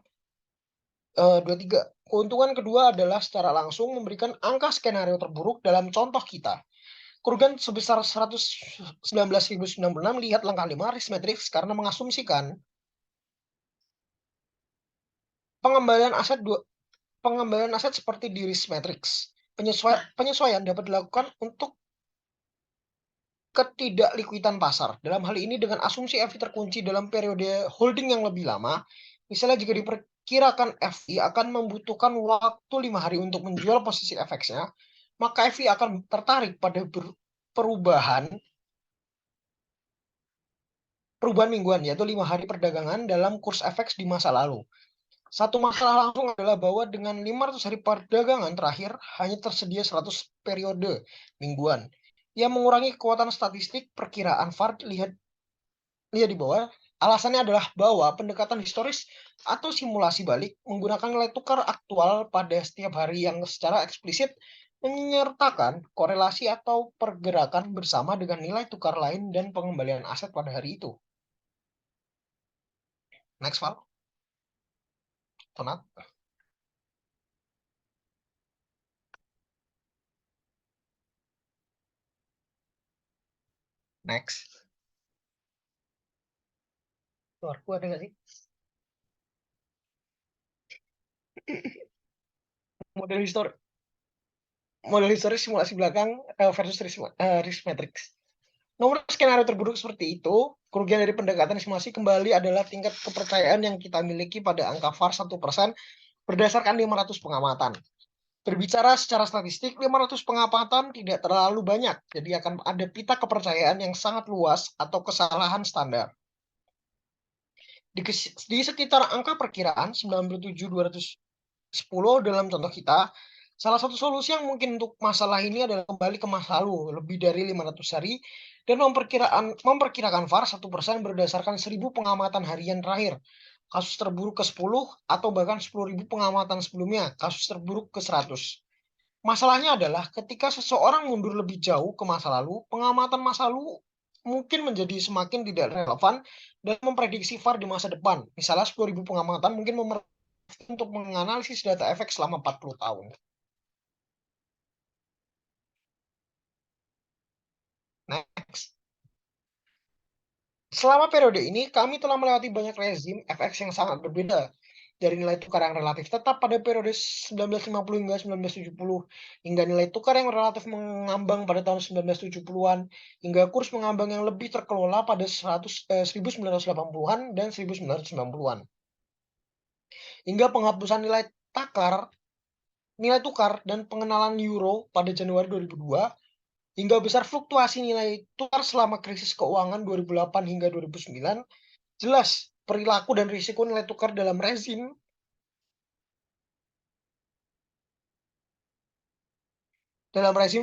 Speaker 3: 23. Keuntungan kedua adalah secara langsung memberikan angka skenario terburuk dalam contoh kita. Kerugian sebesar 119.096, lihat langkah 5 risk matrix, karena mengasumsikan pengembalian aset seperti di risk matrix. Penyesuaian dapat dilakukan untuk ketidaklikuiditas pasar. Dalam hal ini dengan asumsi FI terkunci dalam periode holding yang lebih lama. Misalnya jika diperkirakan FI akan membutuhkan waktu 5 hari untuk menjual posisi FX-nya, maka FI akan tertarik pada perubahan mingguan, yaitu 5 hari perdagangan dalam kurs FX di masa lalu. Satu masalah langsung adalah bahwa dengan 500 hari perdagangan terakhir hanya tersedia 100 periode mingguan yang mengurangi kekuatan statistik perkiraan VAR. Lihat di bawah. Alasannya adalah bahwa pendekatan historis atau simulasi balik menggunakan nilai tukar aktual pada setiap hari yang secara eksplisit menyertakan korelasi atau pergerakan bersama dengan nilai tukar lain dan pengembalian aset pada hari itu. Next, Val. Tonat. Next. Suaraku ada nggak sih? Model historis simulasi belakang versus risk matrix. Nomor skenario terburuk seperti itu, kerugian dari pendekatan simulasi kembali adalah tingkat kepercayaan yang kita miliki pada angka VAR 1% berdasarkan 500 pengamatan. Berbicara secara statistik, 500 pengamatan tidak terlalu banyak, jadi akan ada pita kepercayaan yang sangat luas atau kesalahan standar. Di sekitar angka perkiraan 97.210 dalam contoh kita, salah satu solusi yang mungkin untuk masalah ini adalah kembali ke masa lalu lebih dari 500 hari dan memperkirakan VAR 1% berdasarkan 1.000 pengamatan harian terakhir, kasus terburuk ke 10, atau bahkan 10.000 pengamatan sebelumnya, kasus terburuk ke 100. Masalahnya adalah ketika seseorang mundur lebih jauh ke masa lalu, pengamatan masa lalu mungkin menjadi semakin tidak relevan dan memprediksi VAR di masa depan. Misalnya 10.000 pengamatan mungkin untuk menganalisis data efek selama 40 tahun. Next. Selama periode ini, kami telah melewati banyak rezim FX yang sangat berbeda. Dari nilai tukar yang relatif tetap pada periode 1950 hingga 1970, hingga nilai tukar yang relatif mengambang pada tahun 1970-an, hingga kurs mengambang yang lebih terkelola pada 1980-an dan 1990-an. Hingga penghapusan nilai tukar dan pengenalan euro pada Januari 2002, hingga besar fluktuasi nilai tukar selama krisis keuangan 2008 hingga 2009, jelas perilaku dan risiko nilai tukar dalam rezim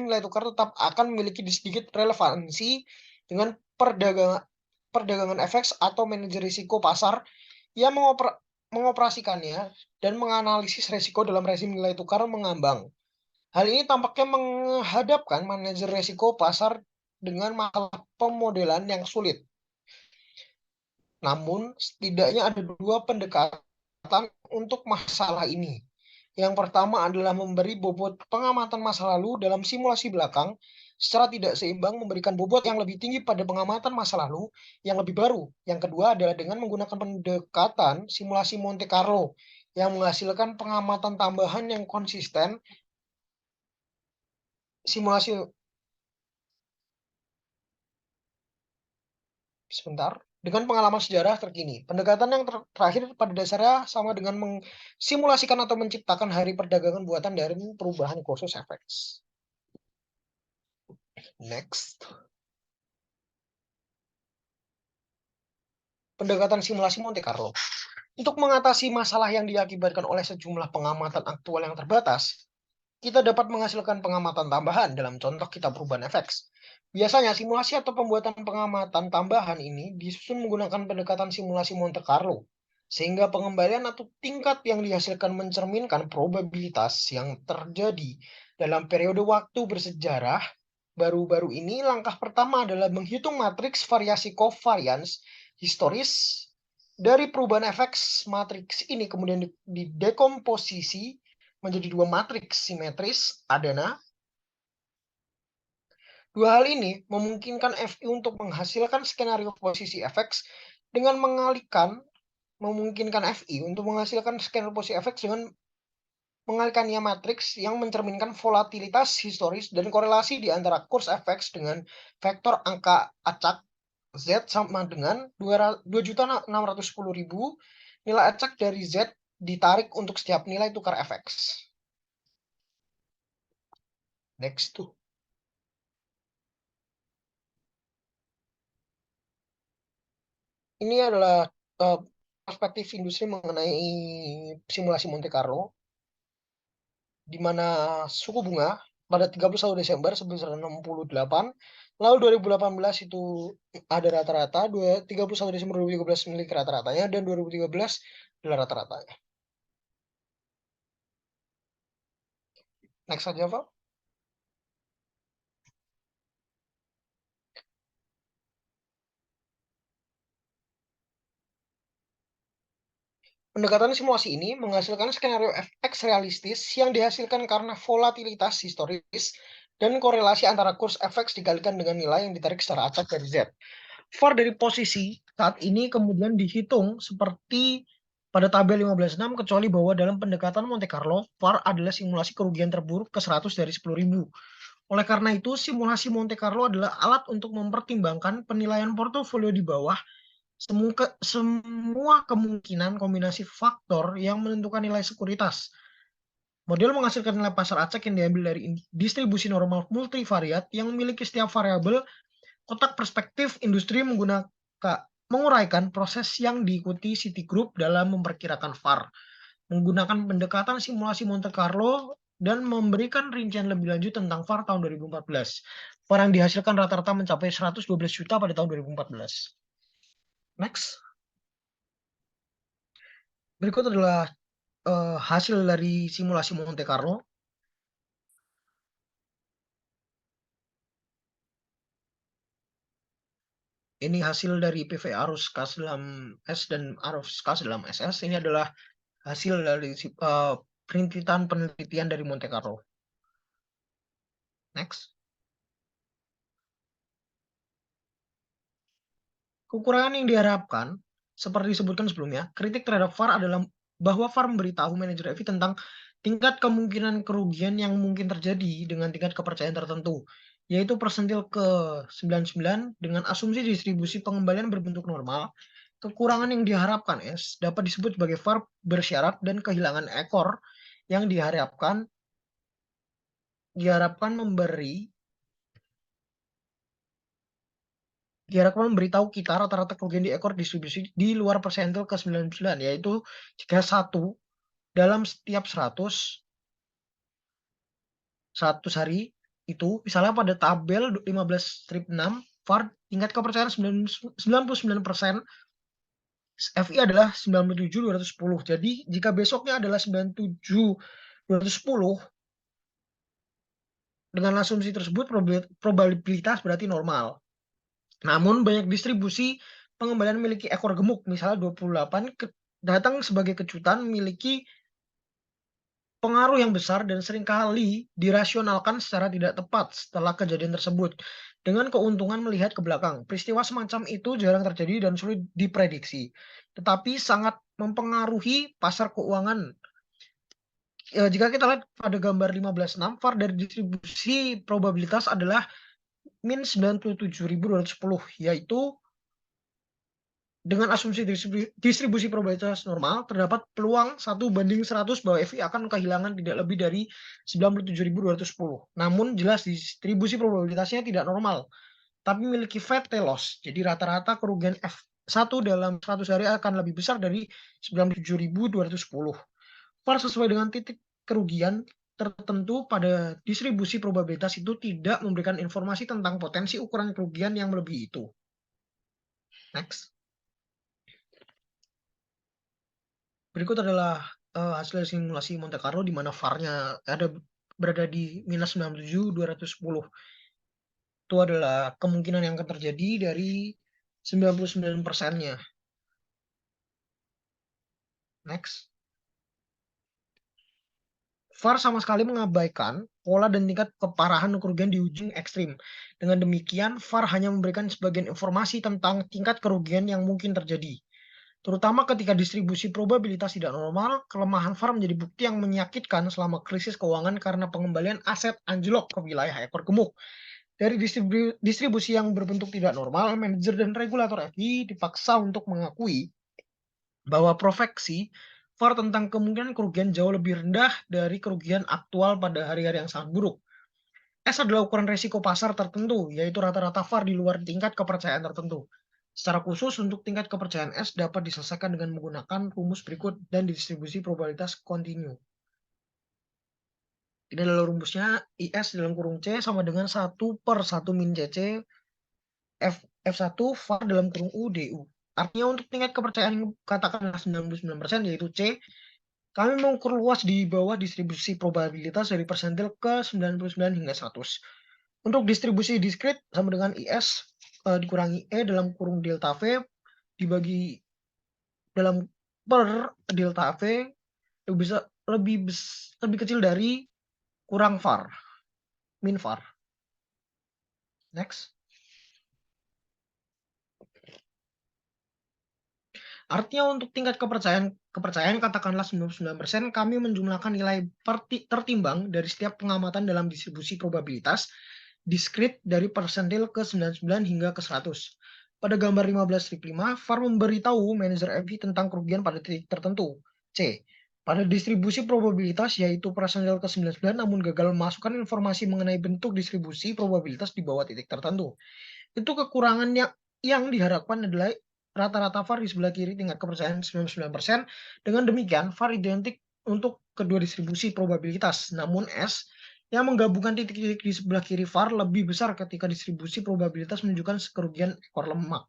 Speaker 3: nilai tukar tetap akan memiliki sedikit relevansi dengan perdagangan FX atau manajer risiko pasar yang mengoperasikannya dan menganalisis risiko dalam rezim nilai tukar mengambang. Hal ini tampaknya menghadapkan manajer risiko pasar dengan masalah pemodelan yang sulit. Namun, setidaknya ada dua pendekatan untuk masalah ini. Yang pertama adalah memberi bobot pengamatan masa lalu dalam simulasi belakang secara tidak seimbang, memberikan bobot yang lebih tinggi pada pengamatan masa lalu yang lebih baru. Yang kedua adalah dengan menggunakan pendekatan simulasi Monte Carlo yang menghasilkan pengamatan tambahan yang konsisten. Dengan pengalaman sejarah terkini. Pendekatan yang terakhir pada dasarnya sama dengan mensimulasikan atau menciptakan hari perdagangan buatan dari perubahan kursus FX. Next. Pendekatan simulasi Monte Carlo. Untuk mengatasi masalah yang diakibatkan oleh sejumlah pengamatan aktual yang terbatas, kita dapat menghasilkan pengamatan tambahan dalam contoh kita perubahan FX. Biasanya simulasi atau pembuatan pengamatan tambahan ini disusun menggunakan pendekatan simulasi Monte Carlo, sehingga pengembalian atau tingkat yang dihasilkan mencerminkan probabilitas yang terjadi dalam periode waktu bersejarah. Baru-baru ini langkah pertama adalah menghitung matriks variasi covariance historis dari perubahan FX. Matriks ini kemudian didekomposisi menjadi dua matriks simetris Adana Dua hal ini memungkinkan FI untuk menghasilkan skenario posisi FX dengan memungkinkan FI untuk menghasilkan skenario posisi FX dengan mengalihkannya matriks yang mencerminkan volatilitas historis dan korelasi di antara kurs FX dengan vektor angka acak Z sama dengan 2.610.000 nilai acak dari Z ditarik untuk setiap nilai tukar FX. Next tuh. Ini adalah perspektif industri mengenai simulasi Monte Carlo, di mana suku bunga pada 31 Desember sebesar 68, lalu 2018 itu ada rata-rata, 31 Desember 2013 memiliki rata-ratanya, dan 2013 adalah rata-ratanya. Next saja, Pak. Pendekatan simulasi ini menghasilkan skenario FX realistis yang dihasilkan karena volatilitas historis dan korelasi antara kurs FX dikalikan dengan nilai yang ditarik secara acak dari Z. VAR dari posisi saat ini kemudian dihitung seperti pada tabel 15.6, kecuali bahwa dalam pendekatan Monte Carlo, VAR adalah simulasi kerugian terburuk ke 100 dari 10.000. Oleh karena itu, simulasi Monte Carlo adalah alat untuk mempertimbangkan penilaian portofolio di bawah semua kemungkinan kombinasi faktor yang menentukan nilai sekuritas. Model menghasilkan nilai pasar acak yang diambil dari distribusi normal multivariat yang memiliki setiap variabel kotak perspektif industri menguraikan proses yang diikuti Citigroup dalam memperkirakan VAR, menggunakan pendekatan simulasi Monte Carlo dan memberikan rincian lebih lanjut tentang VAR tahun 2014. VAR yang dihasilkan rata-rata mencapai 112 juta pada tahun 2014. Next. Berikut adalah hasil dari simulasi Monte Carlo. Ini hasil dari PV arus kas dalam S dan arus kas dalam SS. Ini adalah hasil dari perintitan penelitian dari Monte Carlo. Next. Kekurangan yang diharapkan, seperti disebutkan sebelumnya, kritik terhadap VAR adalah bahwa VAR memberitahu manajer FI tentang tingkat kemungkinan kerugian yang mungkin terjadi dengan tingkat kepercayaan tertentu, yaitu persentil ke-99 dengan asumsi distribusi pengembalian berbentuk normal. Kekurangan yang diharapkan dapat disebut sebagai VAR bersyarat dan kehilangan ekor yang diharapkan memberitahu kita rata-rata kerugian di ekor distribusi di luar persentil ke-99, yaitu jika 1 dalam setiap 100 hari itu, misalnya pada tabel 15-6, VAR tingkat kepercayaan 99%, FI adalah 97.210. Jadi jika besoknya adalah 97.210, dengan asumsi tersebut probabilitas berarti normal. Namun banyak distribusi pengembalian memiliki ekor gemuk, misalnya 28, datang sebagai kejutan, memiliki pengaruh yang besar dan seringkali dirasionalkan secara tidak tepat setelah kejadian tersebut, dengan keuntungan melihat ke belakang. Peristiwa semacam itu jarang terjadi dan sulit diprediksi, tetapi sangat mempengaruhi pasar keuangan. Jika kita lihat pada gambar 15.6, VAR dari distribusi probabilitas adalah min 97.210, yaitu dengan asumsi distribusi probabilitas normal, terdapat peluang 1:100 bahwa FI akan kehilangan tidak lebih dari 97.210. Namun jelas distribusi probabilitasnya tidak normal, tapi memiliki fatal loss. Jadi rata-rata kerugian F1 dalam 100 hari akan lebih besar dari 97.210. VAR sesuai dengan titik kerugian tertentu pada distribusi probabilitas itu tidak memberikan informasi tentang potensi ukuran kerugian yang melebihi itu. Next. Berikut adalah hasil simulasi Monte Carlo di mana VAR-nya berada di minus 97.210. Itu adalah kemungkinan yang akan terjadi dari 99%-nya. Next. VAR sama sekali mengabaikan pola dan tingkat keparahan kerugian di ujung ekstrim. Dengan demikian, VAR hanya memberikan sebagian informasi tentang tingkat kerugian yang mungkin terjadi. Terutama ketika distribusi probabilitas tidak normal, kelemahan VAR menjadi bukti yang menyakitkan selama krisis keuangan karena pengembalian aset anjlok ke wilayah ekor gemuk. Dari distribusi yang berbentuk tidak normal, manajer dan regulator FI dipaksa untuk mengakui bahwa profeksi VAR tentang kemungkinan kerugian jauh lebih rendah dari kerugian aktual pada hari-hari yang sangat buruk. S adalah ukuran resiko pasar tertentu, yaitu rata-rata VAR di luar tingkat kepercayaan tertentu. Secara khusus, untuk tingkat kepercayaan S dapat diselesaikan dengan menggunakan rumus berikut dan distribusi probabilitas kontinu. Ini adalah rumusnya, IS dalam kurung C sama dengan 1/1 min CC F1 VAR dalam kurung U DU. Artinya untuk tingkat kepercayaan katakanlah 99% yaitu C, kami mengukur luas di bawah distribusi probabilitas dari persentil ke 99 hingga 100. Untuk distribusi diskrit sama dengan IS dikurangi E dalam kurung delta V dibagi dalam per delta V lebih kecil dari kurang VAR, min VAR. Next. Artinya untuk tingkat kepercayaan katakanlah 99%, kami menjumlahkan nilai tertimbang dari setiap pengamatan dalam distribusi probabilitas diskrit dari persentil ke 99 hingga ke 100. Pada gambar 15/5, VAR memberitahu manajer FI tentang kerugian pada titik tertentu. C. Pada distribusi probabilitas yaitu persentil ke 99 namun gagal memasukkan informasi mengenai bentuk distribusi probabilitas di bawah titik tertentu. Itu kekurangan yang diharapkan adalah rata-rata VAR di sebelah kiri tingkat kepercayaan 99%. Dengan demikian, VAR identik untuk kedua distribusi probabilitas. Namun S yang menggabungkan titik-titik di sebelah kiri VAR lebih besar ketika distribusi probabilitas menunjukkan kerugian ekor lemak.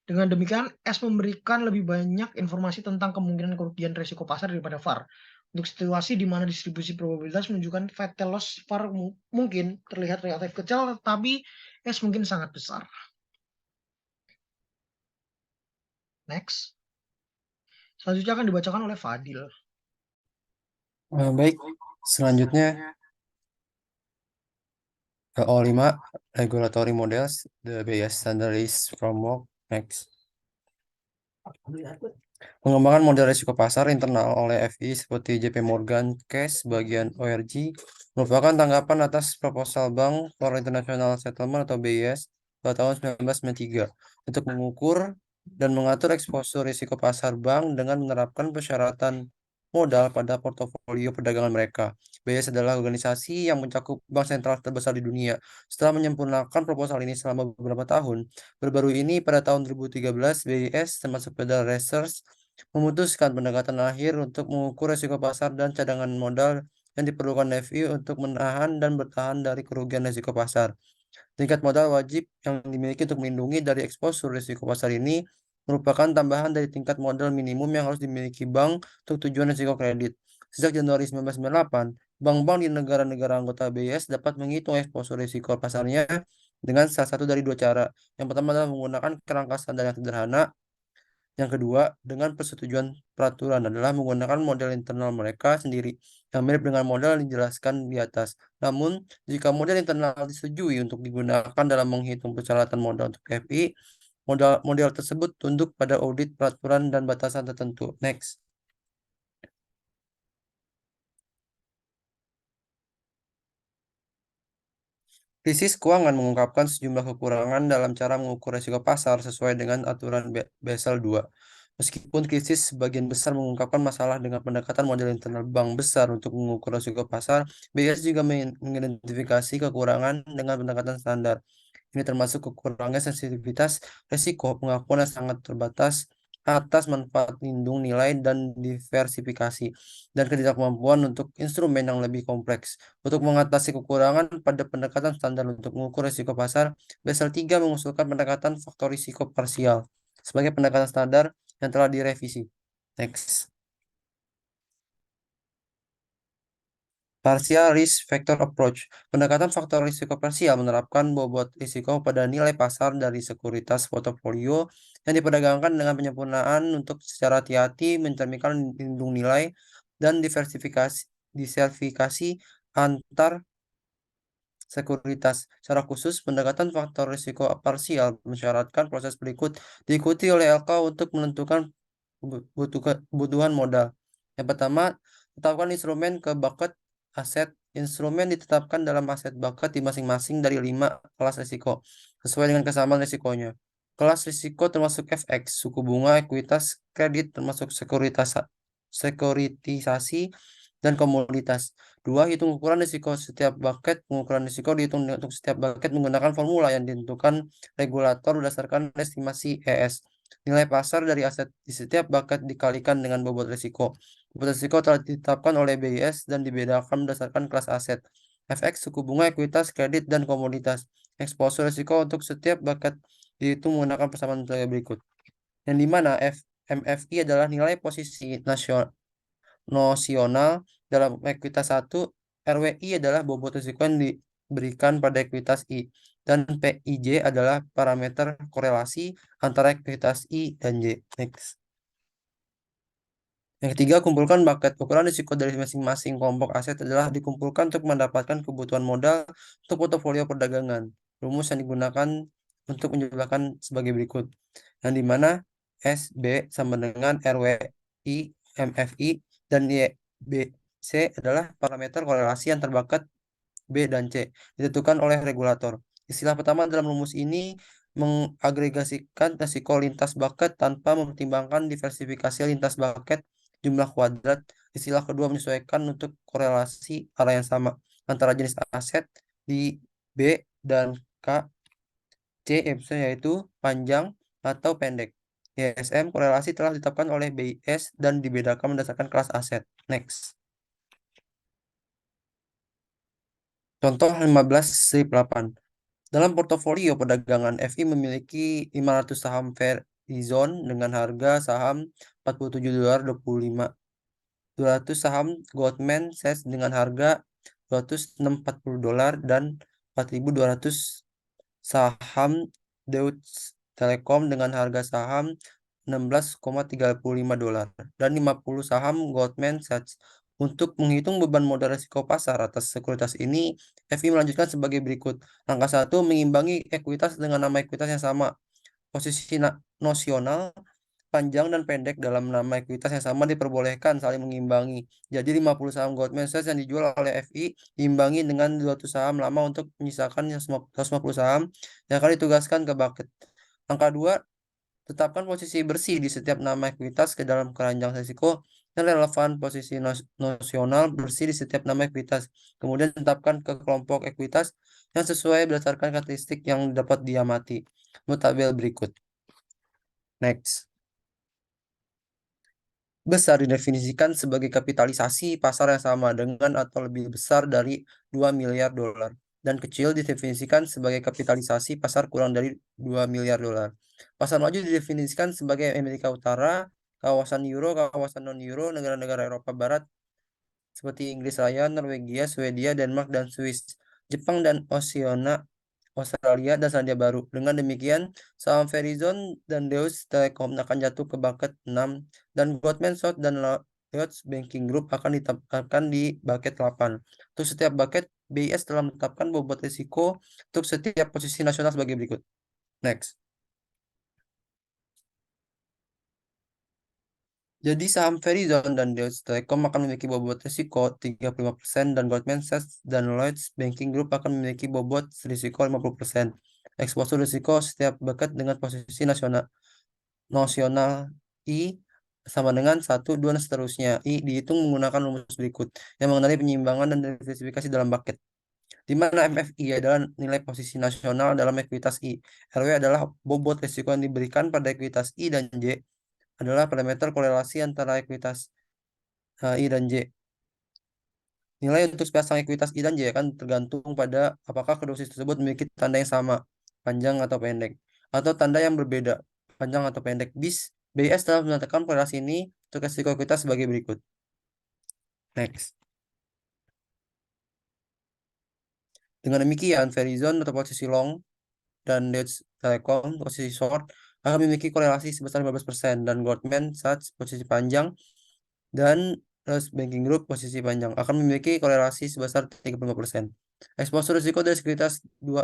Speaker 3: Dengan demikian, S memberikan lebih banyak informasi tentang kemungkinan kerugian risiko pasar daripada VAR. Untuk situasi di mana distribusi probabilitas menunjukkan fatal loss, VAR mungkin terlihat relatif kecil, tetapi S mungkin sangat besar. Next. Selanjutnya akan dibacakan oleh Fadil.
Speaker 4: Baik, selanjutnya O5 Regulatory Models, the BIS Standardized Framework. Next. Pengembangan model risiko pasar internal oleh FI seperti JP Morgan Case bagian ORG merupakan tanggapan atas proposal Bank for International Settlement atau BIS pada tahun 1993 untuk mengukur dan mengatur eksposur risiko pasar bank dengan menerapkan persyaratan modal pada portofolio perdagangan mereka. BIS adalah organisasi yang mencakup bank sentral terbesar di dunia. Setelah menyempurnakan proposal ini selama beberapa tahun, baru-baru ini pada tahun 2013, BIS termasuk Federal Reserve memutuskan pendekatan akhir untuk mengukur risiko pasar dan cadangan modal yang diperlukan FI untuk menahan dan bertahan dari kerugian risiko pasar. Tingkat modal wajib yang dimiliki untuk melindungi dari eksposur risiko pasar ini merupakan tambahan dari tingkat modal minimum yang harus dimiliki bank untuk tujuan risiko kredit. Sejak Januari 1998, bank-bank di negara-negara anggota BIS dapat menghitung eksposur risiko pasarnya dengan salah satu dari dua cara. Yang pertama adalah menggunakan kerangka standar yang sederhana. Yang kedua, dengan persetujuan peraturan adalah menggunakan model internal mereka sendiri yang mirip dengan model yang dijelaskan di atas. Namun, jika model internal disetujui untuk digunakan dalam menghitung persyaratan modal untuk FI, model tersebut tunduk pada audit peraturan dan batasan tertentu. Next. Krisis keuangan mengungkapkan sejumlah kekurangan dalam cara mengukur risiko pasar sesuai dengan aturan Basel II. Meskipun krisis sebagian besar mengungkapkan masalah dengan pendekatan model internal bank besar untuk mengukur risiko pasar, BIS juga mengidentifikasi kekurangan dengan pendekatan standar. Ini termasuk kekurangan sensitivitas risiko, pengakuan yang sangat terbatas atas manfaat lindung nilai dan diversifikasi, dan ketidakmampuan untuk instrumen yang lebih kompleks. Untuk mengatasi kekurangan pada pendekatan standar untuk mengukur risiko pasar, Basel III mengusulkan pendekatan faktor risiko parsial sebagai pendekatan standar yang telah direvisi. Next. Partial Risk Factor Approach. Pendekatan faktor risiko parsial menerapkan bobot risiko pada nilai pasar dari sekuritas portofolio yang diperdagangkan dengan penyempurnaan untuk secara hati-hati mencerminkan lindung nilai dan diversifikasi antar sekuritas. Secara khusus, pendekatan faktor risiko parsial mensyaratkan proses berikut diikuti oleh LK untuk menentukan kebutuhan modal. Yang pertama, tetapkan instrumen ke bucket aset. Instrumen ditetapkan dalam aset bucket di masing-masing dari 5 kelas risiko, sesuai dengan kesamaan risikonya. Kelas risiko termasuk FX, suku bunga, ekuitas, kredit, termasuk sekuritisasi, dan komoditas. 2. Hitung ukuran risiko setiap bucket. Pengukuran risiko dihitung untuk setiap bucket menggunakan formula yang ditentukan regulator berdasarkan estimasi ES. Nilai pasar dari aset di setiap bucket dikalikan dengan bobot risiko. Bobot risiko telah ditetapkan oleh BIS dan dibedakan berdasarkan kelas aset. FX, suku bunga, ekuitas, kredit, dan komoditas. Eksposur risiko untuk setiap bucket dihitung menggunakan persamaan metode berikut. Yang dimana MFI adalah nilai posisi nosional dalam ekuitas 1, RWI adalah bobot risiko yang diberikan pada ekuitas I, dan PIJ adalah parameter korelasi antara ekuitas I dan J. Next. Yang ketiga, kumpulkan bucket. Ukuran risiko dari masing-masing kelompok aset adalah dikumpulkan untuk mendapatkan kebutuhan modal untuk portofolio perdagangan. Rumus yang digunakan untuk menjelaskan sebagai berikut. Yang dimana SB sama dengan RWI, MFI, dan YBC adalah parameter korelasi antar bucket B dan C, ditentukan oleh regulator. Istilah pertama dalam rumus ini mengagregasikan risiko lintas bucket tanpa mempertimbangkan diversifikasi lintas bucket jumlah kuadrat. Istilah kedua menyesuaikan untuk korelasi arah yang sama antara jenis aset di B dan K. C yaitu panjang atau pendek. YSM korelasi telah ditetapkan oleh BIS dan dibedakan berdasarkan kelas aset. Next. Contoh 15/8. Dalam portofolio perdagangan, FI memiliki 500 saham Verizon dengan harga saham $47.25. 200 saham Goldman Sachs dengan harga $240 dan 4.200 saham Deutsche Telekom dengan harga saham $16,35 dan 50 saham Goldman Sachs. Untuk menghitung beban modal risiko pasar atas sekuritas ini, FI melanjutkan sebagai berikut. Langkah 1, mengimbangi ekuitas dengan nama ekuitas yang sama. Posisi nosional, panjang dan pendek dalam nama ekuitas yang sama diperbolehkan saling mengimbangi. Jadi 50 saham Goldman Sachs yang dijual oleh FI diimbangi dengan 200 saham lama untuk menyisakan 150 saham yang akan ditugaskan ke bucket. Langkah 2, tetapkan posisi bersih di setiap nama ekuitas ke dalam keranjang risiko dan relevan posisi nosional bersih di setiap nama ekuitas. Kemudian tetapkan ke kelompok ekuitas yang sesuai berdasarkan karakteristik yang dapat diamati. Menurut tabel berikut. Next. Besar didefinisikan sebagai kapitalisasi pasar yang sama dengan atau lebih besar dari 2 miliar dolar. Dan kecil didefinisikan sebagai kapitalisasi pasar kurang dari 2 miliar dolar. Pasar maju didefinisikan sebagai Amerika Utara, kawasan Euro, kawasan non-Euro, negara-negara Eropa Barat seperti Inggris Raya, Norwegia, Swedia, Denmark, dan Swiss, Jepang dan Oceania, Australia, dan Selandia Baru. Dengan demikian, saham Verizon dan Deutsche Telekom akan jatuh ke bucket 6, dan Goldman Sachs dan Lloyds Banking Group akan ditetapkan di bucket 8. Untuk setiap bucket, BIS telah menetapkan bobot risiko untuk setiap posisi nasional sebagai berikut. Next. Jadi saham Verizon dan Deutsche Telekom akan memiliki bobot risiko 35% dan Goldman Sachs dan Lloyds Banking Group akan memiliki bobot risiko 50%. Eksposur risiko setiap bucket dengan posisi nosional I sama dengan 1, 2, dan seterusnya. I dihitung menggunakan rumus berikut yang mengenai penyimbangan dan diversifikasi dalam bucket. Di mana MFI adalah nilai posisi nasional dalam ekuitas I. RW adalah bobot risiko yang diberikan pada ekuitas I dan J adalah parameter korelasi antara ekuitas I dan J. Nilai untuk sepasang ekuitas I dan J akan tergantung pada apakah kedua sisi tersebut memiliki tanda yang sama, panjang atau pendek, atau tanda yang berbeda, panjang atau pendek. BIS telah menetapkan korelasi ini untuk risiko ekuitas sebagai berikut. Next. Dengan demikian, Verizon atau posisi long dan Deutsche Telekom posisi short akan memiliki korelasi sebesar 15% dan Goldman Sachs posisi panjang dan banking group posisi panjang akan memiliki korelasi sebesar 35%. Eksposur risiko dari sekuritas 2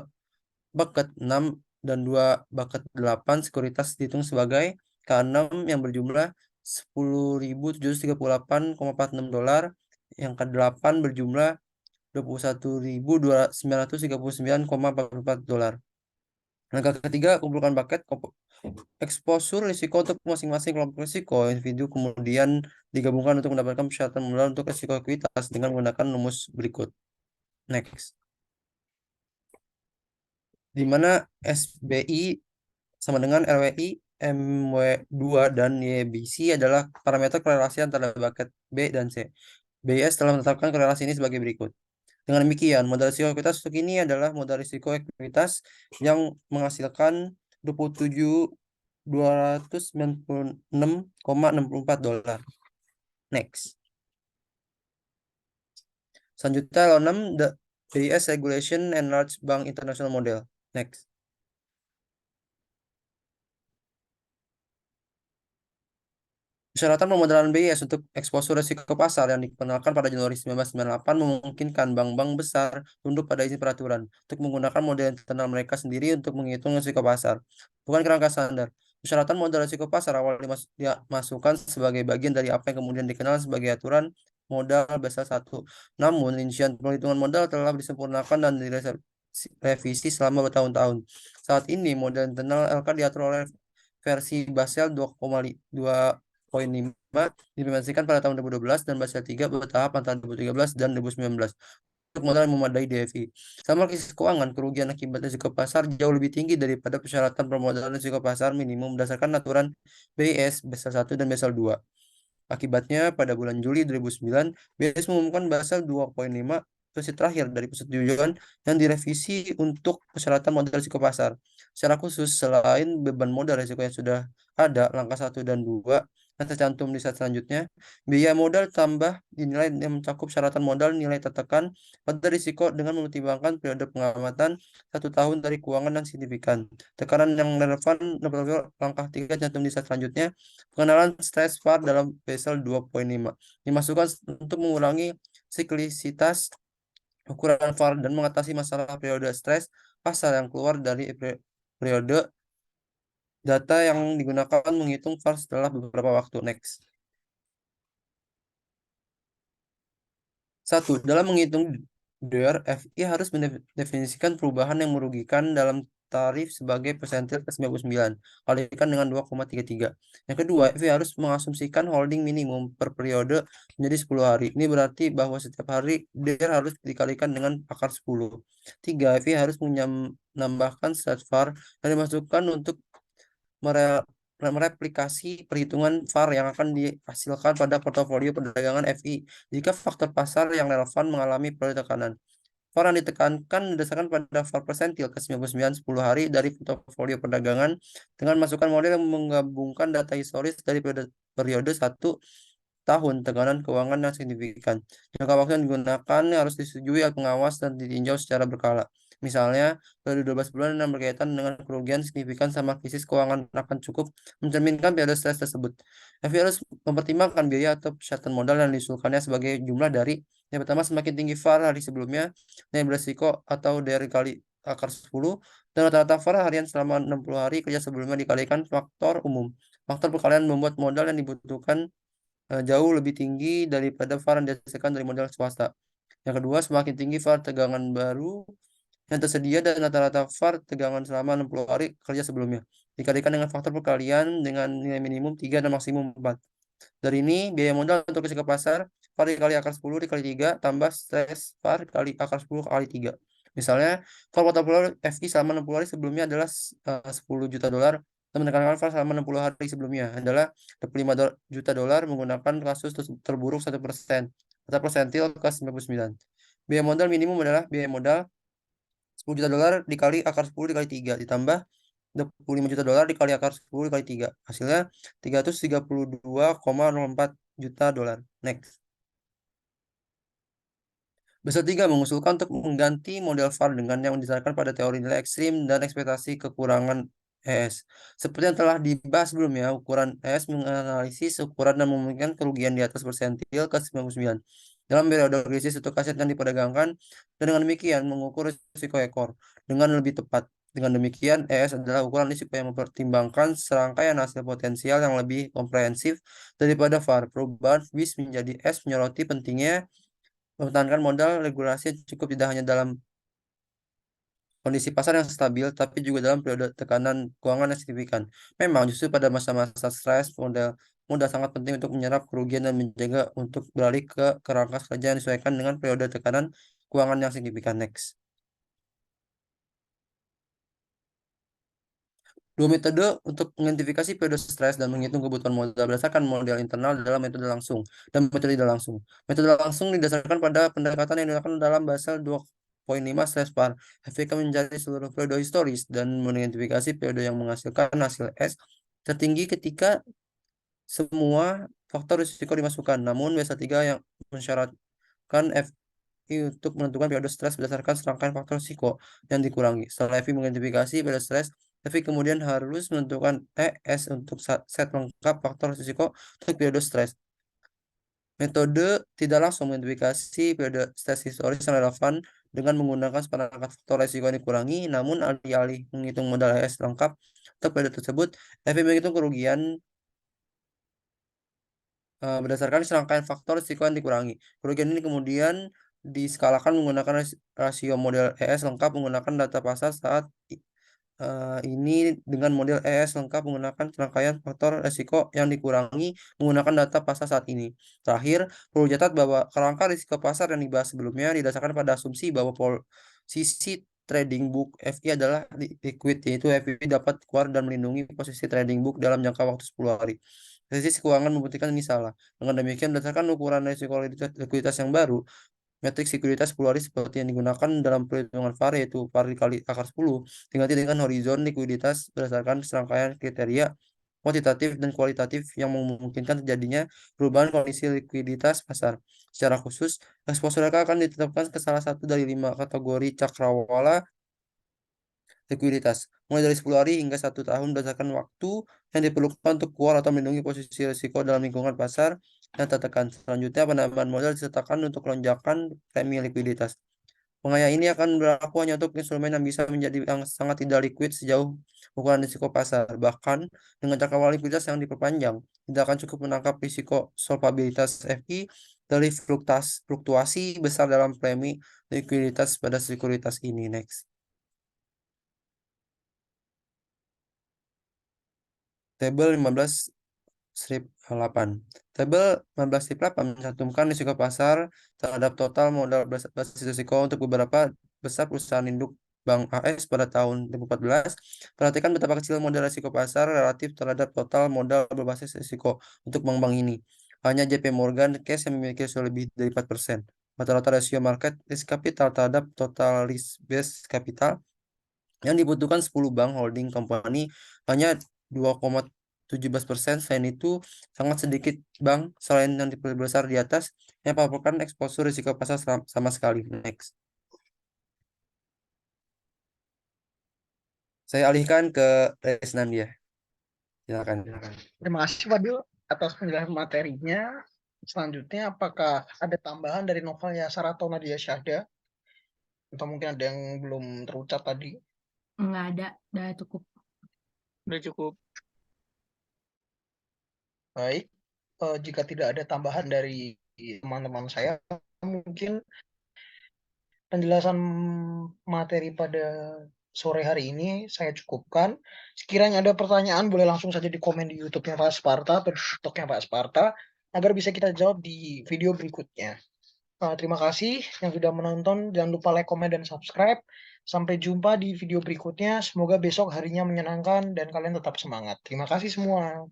Speaker 4: bucket 6 dan 2 bucket 8 sekuritas dihitung sebagai K6 yang berjumlah 10.738,46 dolar, yang K8 berjumlah 21.939,44 dolar. Langkah ketiga, kumpulkan bucket eksposur risiko untuk masing-masing kelompok risiko individu, kemudian digabungkan untuk mendapatkan persyaratan modal untuk risiko ekuitas dengan menggunakan rumus berikut. Next. Di mana SBI sama dengan LWI, MW2, dan YBC adalah parameter korelasi antara bucket B dan C. BIS telah menetapkan korelasi ini sebagai berikut. Dengan demikian, modal risiko ekuitas untuk ini adalah modal risiko ekuitas yang menghasilkan 27.296,64 dolar. Next. Selanjutnya, L6, the BIS Regulation and Large Bank International Model. Next. Persyaratan pemodalan BIS untuk eksposur risiko pasar yang dikenalkan pada Januari 1998 memungkinkan bank-bank besar tunduk pada izin peraturan untuk menggunakan model internal mereka sendiri untuk menghitung risiko pasar, bukan kerangka standar. Persyaratan modal risiko pasar awal dimasukkan sebagai bagian dari apa yang kemudian dikenal sebagai aturan modal Basel 1. Namun, rincian perhitungan modal telah disempurnakan dan direvisi selama bertahun-tahun. Saat ini, modal internal LK diatur oleh versi Basel 2,5 diimplementasikan pada tahun 2012 dan Basel 3 bertahap antara 2013 dan 2019 untuk modal yang memadai DFI. Sama krisis keuangan, kerugian akibat risiko pasar jauh lebih tinggi daripada persyaratan permodalan risiko pasar minimum berdasarkan aturan BIS Basel 1 dan Basel 2. Akibatnya, pada bulan Juli 2009, BIS mengumumkan Basel 2.5 versi terakhir dari persetujuan yang direvisi untuk persyaratan modal risiko pasar. Secara khusus, selain beban modal risiko yang sudah ada, langkah 1 dan 2 yang tercantum di slide selanjutnya, biaya modal tambah dinilai yang mencakup syaratan modal nilai tertekan pada risiko dengan mempertimbangkan periode pengamatan 1 tahun dari keuangan yang signifikan. Tekanan yang relevan langkah 3 tercantum di slide selanjutnya, pengenalan stress VaR dalam Basel 2.5 dimasukkan untuk mengurangi siklisitas ukuran VaR dan mengatasi masalah periode stres pasar yang keluar dari periode data yang digunakan menghitung VaR setelah beberapa waktu. Next. 1. Dalam menghitung DER, FI harus mendefinisikan perubahan yang merugikan dalam tarif sebagai persentil ke-99, kalikan dengan 2,33. Yang kedua, FI harus mengasumsikan holding minimum per periode menjadi 10 hari. Ini berarti bahwa setiap hari DER harus dikalikan dengan akar 10. 3. FI harus menambahkan stat VaR yang dimasukkan untuk mereplikasi perhitungan VaR yang akan dihasilkan pada portofolio perdagangan FI jika faktor pasar yang relevan mengalami periode tekanan. VaR yang ditekankan berdasarkan pada VaR persentil ke-99 10 hari dari portofolio perdagangan dengan masukan model yang menggabungkan data historis dari periode 1 tahun tekanan keuangan yang signifikan. Jangka waktu yang digunakan harus disetujui oleh pengawas dan ditinjau secara berkala. Misalnya, periode 12 bulan yang berkaitan dengan kerugian signifikan sama krisis keuangan akan cukup mencerminkan periode stres tersebut. FI harus mempertimbangkan biaya atau persyaratan modal yang diusulkannya sebagai jumlah dari yang pertama semakin tinggi VaR hari sebelumnya, yang beresiko atau dari kali akar 10, dan rata-rata VaR harian selama 60 hari kerja sebelumnya dikalikan faktor umum. Faktor perkalian membuat modal yang dibutuhkan jauh lebih tinggi daripada VaR yang dihasilkan dari modal swasta. Yang kedua, semakin tinggi VaR tegangan baru yang tersedia dan rata-rata VaR tegangan selama 60 hari kerja sebelumnya, dikalikan dengan faktor perkalian dengan nilai minimum 3 dan maksimum 4. Dari ini, biaya modal untuk risiko pasar VaR dikali akar 10 dikali 3 tambah stres VaR kali akar 10 kali 3. Misalnya, VaR portofolio FI selama 60 hari sebelumnya adalah 10 juta dolar dan menekankan VaR selama 60 hari sebelumnya adalah 25 juta dolar menggunakan kasus terburuk 1% atau persentil ke-99. Biaya modal minimum adalah biaya modal 10 juta dolar dikali akar 10 dikali 3 ditambah 25 juta dolar dikali akar 10 dikali 3. Hasilnya 332,04 juta dolar. Next. Basel 3 mengusulkan untuk mengganti model VaR dengan yang didasarkan pada teori nilai ekstrim dan ekspektasi kekurangan ES. Seperti yang telah dibahas sebelumnya, ukuran ES menganalisis ukuran dan memungkinkan kerugian di atas persentil ke-99 dalam periode krisis untuk aset yang diperdagangkan, dan dengan demikian mengukur risiko ekor dengan lebih tepat. Dengan demikian, ES adalah ukuran risiko yang mempertimbangkan serangkaian hasil potensial yang lebih komprehensif daripada VAR. Perubahan WIS menjadi S menyoroti pentingnya mempertahankan modal regulasi yang cukup tidak hanya dalam kondisi pasar yang stabil, tapi juga dalam periode tekanan keuangan yang signifikan. Memang justru pada masa-masa stres, modal sangat penting untuk menyerap kerugian dan menjaga untuk beralih ke kerangka kerja yang disesuaikan dengan periode tekanan keuangan yang signifikan. Next. Dua metode untuk mengidentifikasi periode stres dan menghitung kebutuhan modal berdasarkan model internal adalah metode langsung dan metode tidak langsung. Metode langsung didasarkan pada pendekatan yang dilakukan dalam Basel 2.5/PAR. FPK mencari seluruh periode historis dan mengidentifikasi periode yang menghasilkan hasil S tertinggi ketika semua faktor risiko dimasukkan. Namun BSA3 yang mensyaratkan untuk menentukan periode stres berdasarkan serangkaian faktor risiko yang dikurangi. Setelah FI mengidentifikasi periode stres, FI kemudian harus menentukan ES untuk set lengkap faktor risiko untuk periode stres. Metode tidak langsung mengidentifikasi periode stres historis yang relevan dengan menggunakan seperangkat faktor risiko yang dikurangi, namun alih-alih menghitung modal ES lengkap untuk periode tersebut, FI menghitung kerugian berdasarkan serangkaian faktor risiko yang dikurangi. Kerugian ini kemudian diskalakan menggunakan rasio model ES lengkap menggunakan data pasar saat ini dengan model ES lengkap menggunakan serangkaian faktor risiko yang dikurangi menggunakan data pasar saat ini. Terakhir, perlu catat bahwa kerangka risiko pasar yang dibahas sebelumnya didasarkan pada asumsi bahwa posisi trading book FI adalah liquid, yaitu FI dapat keluar dan melindungi posisi trading book dalam jangka waktu 10 hari. Krisis keuangan membuktikan ini salah. Dengan demikian, berdasarkan ukuran risiko likuiditas yang baru, metrik likuiditas 10 hari seperti yang digunakan dalam perhitungan VAR, yaitu VAR dikali akar 10, diganti dengan horizon likuiditas berdasarkan serangkaian kriteria kuantitatif dan kualitatif yang memungkinkan terjadinya perubahan kondisi likuiditas pasar. Secara khusus, eksposur akan ditetapkan ke salah satu dari 5 kategori cakrawala likuiditas, mulai dari 10 hari hingga 1 tahun berdasarkan waktu yang diperlukan untuk keluar atau melindungi posisi risiko dalam lingkungan pasar yang tertekan. Selanjutnya, penambahan modal disertakan untuk lonjakan premi likuiditas. Pengayaan ini akan berlaku hanya untuk instrumen yang bisa menjadi yang sangat tidak liquid sejauh ukuran risiko pasar. Bahkan dengan cakrawala likuiditas yang diperpanjang, tidak akan cukup menangkap risiko solvabilitas FI dari fluktuasi besar dalam premi likuiditas pada sekuritas ini. Next. Tabel 15/8. Tabel 15/8 mencantumkan risiko pasar terhadap total modal basis risiko untuk beberapa besar perusahaan induk Bank AS pada tahun 2014. Perhatikan betapa kecil modal risiko pasar relatif terhadap total modal berbasis risiko untuk bank-bank ini. Hanya JP Morgan Chase yang memiliki rasio lebih dari 4%. Rata-rata rasio market risk capital terhadap total risk based capital yang dibutuhkan 10 bank holding company hanya 2,17%. Selain itu, sangat sedikit bank selain yang besar di atas yang melaporkan eksposur risiko pasar sama sekali. Next. Saya alihkan ke Resnandia. Silakan.
Speaker 3: Terima kasih Fadil atas penjelasan materinya. Selanjutnya, apakah ada tambahan dari Noval Yasar atau Nadia Syahda? Atau mungkin ada yang belum terucap tadi?
Speaker 2: Nggak ada, udah cukup.
Speaker 1: Udah cukup.
Speaker 3: Baik, jika tidak ada tambahan dari teman-teman saya, mungkin penjelasan materi pada sore hari ini saya cukupkan. Sekiranya ada pertanyaan, boleh langsung saja di komen di YouTube-nya Pak Sparta atau di TikTok-nya Pak Sparta, agar bisa kita jawab di video berikutnya. Terima kasih yang sudah menonton. Jangan lupa like, komen, dan subscribe. Sampai jumpa di video berikutnya. Semoga besok harinya menyenangkan dan kalian tetap semangat. Terima kasih semua.